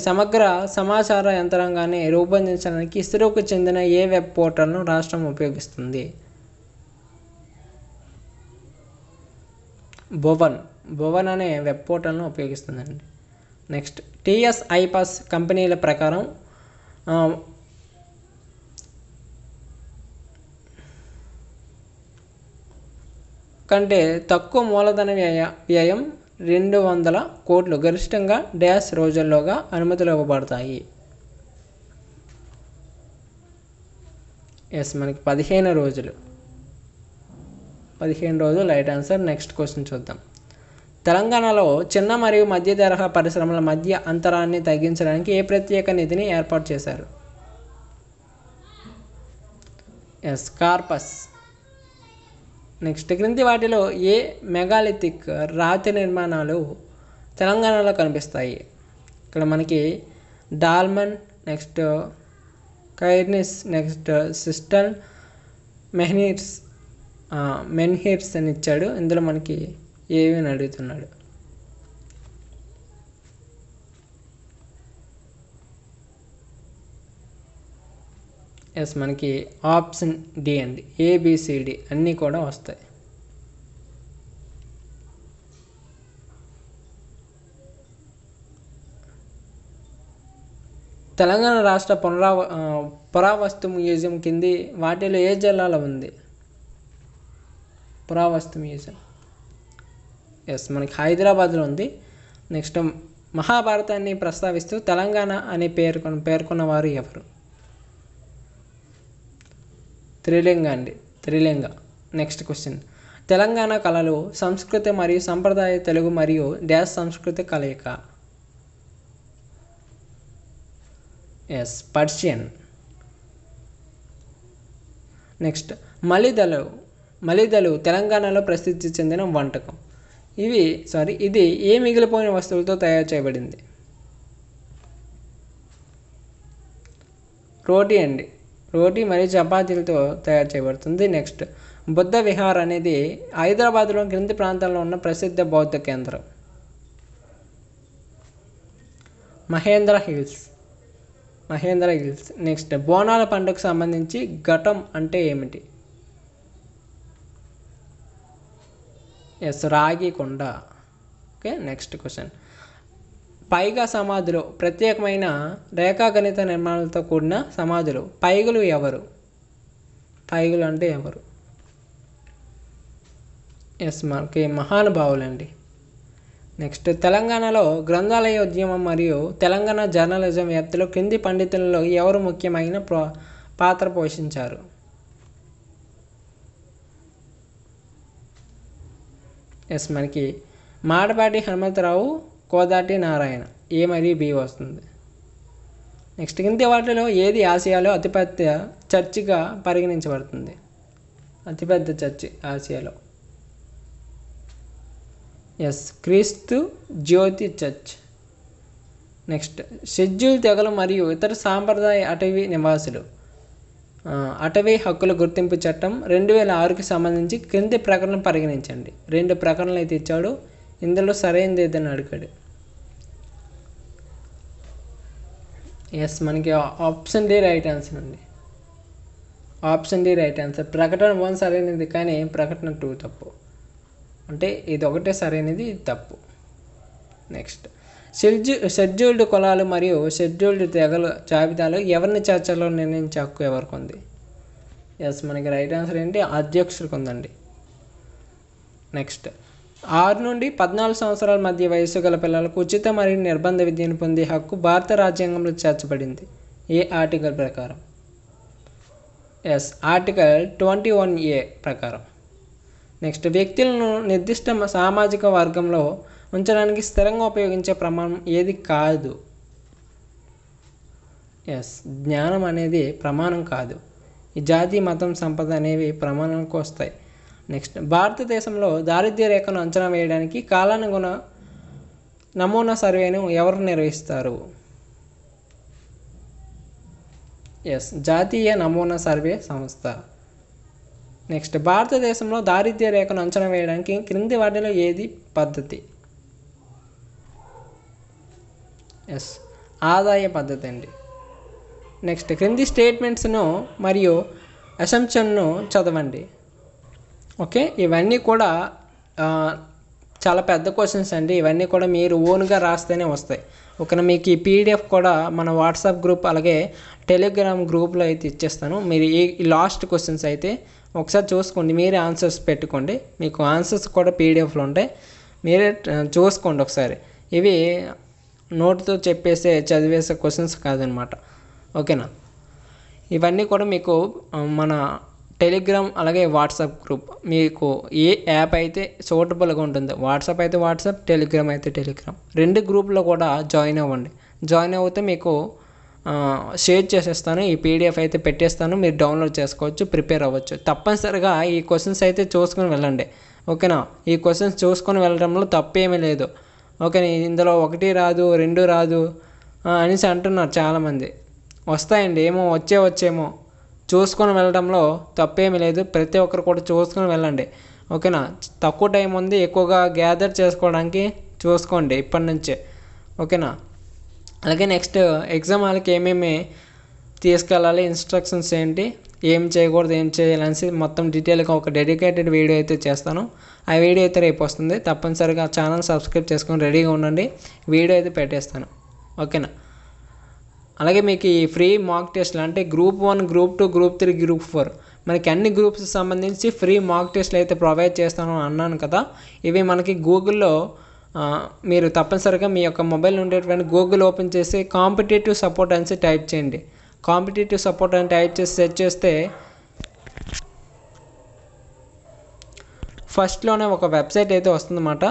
సమగ్ర సమాచార యంత్రాంగాన్ని రూపొందించడానికి ఇస్రోకు చెందిన ఏ వెబ్ పోర్టల్ను రాష్ట్రం ఉపయోగిస్తుంది? భువన్ అనే వెబ్ పోర్టల్ను ఉపయోగిస్తుందండి. నెక్స్ట్ టీఎస్ ఐపాస్ కంపెనీల ప్రకారం కంటే తక్కువ మూలధన వ్యయం 200 కోట్లు గరిష్టంగా డాష్ రోజుల్లోగా అనుమతులు ఇవ్వబడతాయి. ఎస్, మనకి 15 రోజులు. 15 రోజులు రైట్ ఆన్సర్. నెక్స్ట్ క్వశ్చన్ చూద్దాం. తెలంగాణలో చిన్న మరియు మధ్య తరహా పరిశ్రమల మధ్య అంతరాన్ని తగ్గించడానికి ఏ ప్రత్యేక నిధిని ఏర్పాటు చేశారు? Yes, corpus. నెక్స్ట్ క్రింది వాటిలో ఏ మెగాలిథిక్ రాతి నిర్మాణాలు తెలంగాణలో కనిపిస్తాయి? ఇక్కడ మనకి డాల్మన్, నెక్స్ట్ కైర్నిస్, నెక్స్ట్ సిస్టల్, మెన్హిర్స్ అని ఇచ్చాడు. ఇందులో మనకి ఏవి అని అడుగుతున్నాడు. ఎస్, మనకి ఆప్షన్ డి అండి. ఏబిసిడి అన్నీ కూడా వస్తాయి. తెలంగాణ రాష్ట్ర పురావస్తు మ్యూజియం కింది వాటిలో ఏ జిల్లాలో ఉంది? పురావస్తు మ్యూజియం. ఎస్, మనకి హైదరాబాద్లో ఉంది. నెక్స్ట్ మహాభారతాన్ని ప్రస్తావిస్తూ తెలంగాణ అని పేర్కొన్న వారు ఎవరు? త్రిలింగ అండి, త్రిలింగ. Next question. తెలంగాణ కళలు సంస్కృతి మరియు సంప్రదాయ తెలుగు మరియు డాష్ సంస్కృతి కలయిక. Yes, Persian. నెక్స్ట్ మలిదలు తెలంగాణలో ప్రసిద్ధి చెందిన వంటకం. ఇది ఏ మిగిలిపోయిన వస్తువులతో తయారు చేయబడింది? రోటీ అండి. రోటీ మరియు చపాతీలతో తయారు చేయబడుతుంది. నెక్స్ట్ బుద్ధ విహార్ అనేది హైదరాబాద్లో క్రింది ప్రాంతాల్లో ఉన్న ప్రసిద్ధ బౌద్ధ కేంద్రం. మహేంద్ర హిల్స్. నెక్స్ట్ బోనాల పండుగకు సంబంధించి ఘటం అంటే ఏమిటి? ఎస్, రాగి కొండ. Okay, next question. పైగా సమాధులు ప్రత్యేకమైన రేఖాగణిత నిర్మాణాలతో కూడిన సమాధులు. పైగులు ఎవరు? పైగులు అంటే ఎవరు? ఎస్, మనకి మహానుభావులండి. నెక్స్ట్ తెలంగాణలో గ్రంథాలయ ఉద్యమం మరియు తెలంగాణ జర్నలిజం వ్యాప్తిలో క్రింది పండితులలో ఎవరు ముఖ్యమైన పాత్ర పోషించారు? ఎస్, మనకి మాడపాటి హనుమంతరావు, కోదాటి నారాయణ. ఏ మరియు బి వస్తుంది. నెక్స్ట్ కింది వాటిలో ఏది ఆసియాలో అతిపెద్ద చర్చిగా పరిగణించబడుతుంది? అతిపెద్ద చర్చి ఆసియాలో. ఎస్, క్రీస్తు జ్యోతి చర్చ్. నెక్స్ట్ షెడ్యూల్ తెగలు మరియు ఇతర సాంప్రదాయ అటవీ నివాసులు అటవీ హక్కుల గుర్తింపు చట్టం 2006కి సంబంధించి క్రింది ప్రకటన పరిగణించండి. 2 ప్రకటనలు అయితే ఇచ్చాడు. ఇందులో సరైనది ఏదని అడిగాడు. ఎస్, మనకి ఆప్షన్ డి రైట్ ఆన్సర్ అండి. Option D right answer. ప్రకటన 1 సరైనది కానీ ప్రకటన 2 తప్పు. అంటే ఇది ఒకటే సరైనది, ఇది తప్పు. నెక్స్ట్ షెడ్యూల్డ్ కులాలు మరియు షెడ్యూల్డ్ తెగల జాబితాలో ఎవరిని చేర్చాలో నిర్ణయించే హక్కు ఎవరికి ఉంది? ఎస్, మనకి రైట్ ఆన్సర్ ఏంటి? అధ్యక్షుడికి ఉందండి. నెక్స్ట్, 6 నుండి 14 సంవత్సరాల మధ్య వయసు గల పిల్లలకు ఉచిత మరియు నిర్బంధ విద్యను పొందే హక్కు భారత రాజ్యాంగంలో చేర్చబడింది ఏ ఆర్టికల్ ప్రకారం? ఎస్, ఆర్టికల్ 21A ప్రకారం. నెక్స్ట్, వ్యక్తులను నిర్దిష్ట సామాజిక వర్గంలో ఉంచడానికి స్థిరంగా ఉపయోగించే ప్రమాణం ఏది కాదు? ఎస్, జ్ఞానం అనేది ప్రమాణం కాదు. ఈ జాతి, మతం, సంపద అనేవి ప్రమాణానికి వస్తాయి. నెక్స్ట్, భారతదేశంలో దారిద్ర్య రేఖను అంచనా వేయడానికి కాలానుగుణ నమూనా సర్వేను ఎవరు నిర్వహిస్తారు? ఎస్, జాతీయ నమూనా సర్వే సంస్థ. నెక్స్ట్, భారతదేశంలో దారిద్ర్య రేఖను అంచనా వేయడానికి క్రింది వాటిలో ఏది పద్ధతి? ఎస్, ఆదాయ పద్ధతి అండి. నెక్స్ట్, క్రింది స్టేట్మెంట్స్ను మరియు అసంప్షన్ను చదవండి. ఓకే, ఇవన్నీ కూడా చాలా పెద్ద క్వశ్చన్స్ అండి. ఇవన్నీ కూడా మీరు ఓన్గా రాస్తేనే వస్తాయి. ఓకేనా, మీకు ఈ పీడిఎఫ్ కూడా మన వాట్సాప్ గ్రూప్ అలాగే టెలిగ్రామ్ గ్రూప్లో అయితే ఇచ్చేస్తాను. మీరు ఈ లాస్ట్ క్వశ్చన్స్ అయితే ఒకసారి చూసుకోండి, మీరే ఆన్సర్స్ పెట్టుకోండి. మీకు ఆన్సర్స్ కూడా పీడిఎఫ్లో ఉంటాయి, మీరే చూసుకోండి ఒకసారి. ఇవి నోట్తో చెప్పేసే చదివేసే క్వశ్చన్స్ కాదనమాట. ఓకేనా, ఇవన్నీ కూడా మీకు మన టెలిగ్రామ్ అలాగే వాట్సాప్ గ్రూప్, మీకు ఏ యాప్ అయితే సూటబుల్గా ఉంటుందో, వాట్సాప్ అయితే వాట్సాప్, టెలిగ్రామ్ అయితే టెలిగ్రామ్, 2 గ్రూప్లో కూడా జాయిన్ అవ్వండి. జాయిన్ అవుతే మీకు షేర్ చేసేస్తాను, ఈ పీడిఎఫ్ అయితే పెట్టేస్తాను, మీరు డౌన్లోడ్ చేసుకోవచ్చు, ప్రిపేర్ అవ్వచ్చు. తప్పనిసరిగా ఈ క్వశ్చన్స్ అయితే చూసుకొని వెళ్ళండి. ఓకేనా, ఈ క్వశ్చన్స్ చూసుకొని వెళ్ళడంలో తప్పేమీ లేదు. ఓకేనా, ఇందులో 1 రాదు 2 రాదు అనేసి అంటున్నారు చాలామంది. వస్తాయండి, ఏమో వచ్చేమో. చూసుకొని వెళ్ళడంలో తప్పేమీ లేదు. ప్రతి ఒక్కరు కూడా చూసుకొని వెళ్ళండి. ఓకేనా, తక్కువ టైం ఉంది, ఎక్కువగా గ్యాదర్ చేసుకోవడానికి చూసుకోండి ఇప్పటి నుంచే. ఓకేనా, అలాగే నెక్స్ట్ ఎగ్జామ్ వాళ్ళకి ఏమేమి తీసుకెళ్ళాలి, ఇన్స్ట్రక్షన్స్ ఏంటి, ఏం చేయకూడదు, ఏం చేయాలనేసి మొత్తం డీటెయిల్గా ఒక డెడికేటెడ్ వీడియో అయితే చేస్తాను. ఆ వీడియో అయితే రేపు వస్తుంది. తప్పనిసరిగా ఛానల్ సబ్స్క్రైబ్ చేసుకొని రెడీగా ఉండండి, వీడియో అయితే పెట్టేస్తాను. ఓకేనా, అలాగే మీకు ఈ ఫ్రీ మాక్ టెస్ట్లు అంటే గ్రూప్ 1, గ్రూప్ 2, గ్రూప్ 3, గ్రూప్ 4 మనకి అన్ని గ్రూప్స్ సంబంధించి ఫ్రీ మాక్ టెస్ట్లు అయితే ప్రొవైడ్ చేస్తాను అన్నాను కదా. ఇవి మనకి గూగుల్లో మీరు తప్పనిసరిగా మీ యొక్క మొబైల్ ఉండేటువంటి గూగుల్ ఓపెన్ చేసి కాంపిటేటివ్ సపోర్ట్ అనేసి టైప్ చేయండి. కాంపిటేటివ్ సపోర్ట్ అని టైప్ చేసి సెర్చ్ చేస్తే ఫస్ట్లోనే ఒక వెబ్సైట్ అయితే వస్తుందన్నమాట.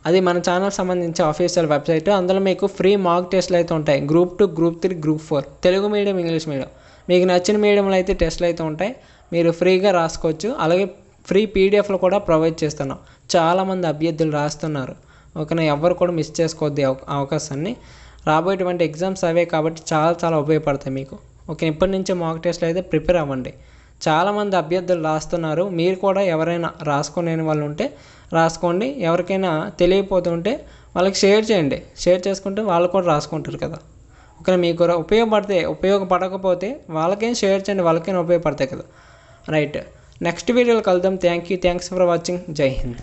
అది మన ఛానల్ సంబంధించి ఆఫీషియల్ వెబ్సైట్. అందులో మీకు ఫ్రీ మాక్ టెస్ట్లు అయితే ఉంటాయి. Group 2, group 3, group 4, Telugu medium, English medium, మీకు నచ్చిన మీడియంలో అయితే టెస్ట్లు అయితే ఉంటాయి. మీరు ఫ్రీగా రాసుకోవచ్చు. అలాగే ఫ్రీ పీడిఎఫ్లు కూడా ప్రొవైడ్ చేస్తున్నాం. చాలామంది అభ్యర్థులు రాస్తున్నారు. ఓకేనా, ఎవరు కూడా మిస్ చేసుకోవద్దు అవకాశాన్ని. రాబోయేటువంటి ఎగ్జామ్స్ అవే కాబట్టి చాలా ఉపయోగపడతాయి మీకు. ఓకే, ఇప్పటి నుంచే మాక్ టెస్ట్లు అయితే ప్రిపేర్ అవ్వండి. చాలామంది అభ్యర్థులు రాస్తున్నారు. మీరు కూడా ఎవరైనా రాసుకునే వాళ్ళు ఉంటే రాసుకోండి. ఎవరికైనా తెలియకపోతుంటే వాళ్ళకి షేర్ చేయండి. షేర్ చేసుకుంటే వాళ్ళు కూడా రాసుకుంటారు కదా. ఓకే, మీకు ఉపయోగపడకపోతే వాళ్ళకైనా షేర్ చేయండి, వాళ్ళకైనా ఉపయోగపడతాయి కదా. రైట్, నెక్స్ట్ వీడియోలో కలుద్దాం. Thanks for watching. జై హింద్.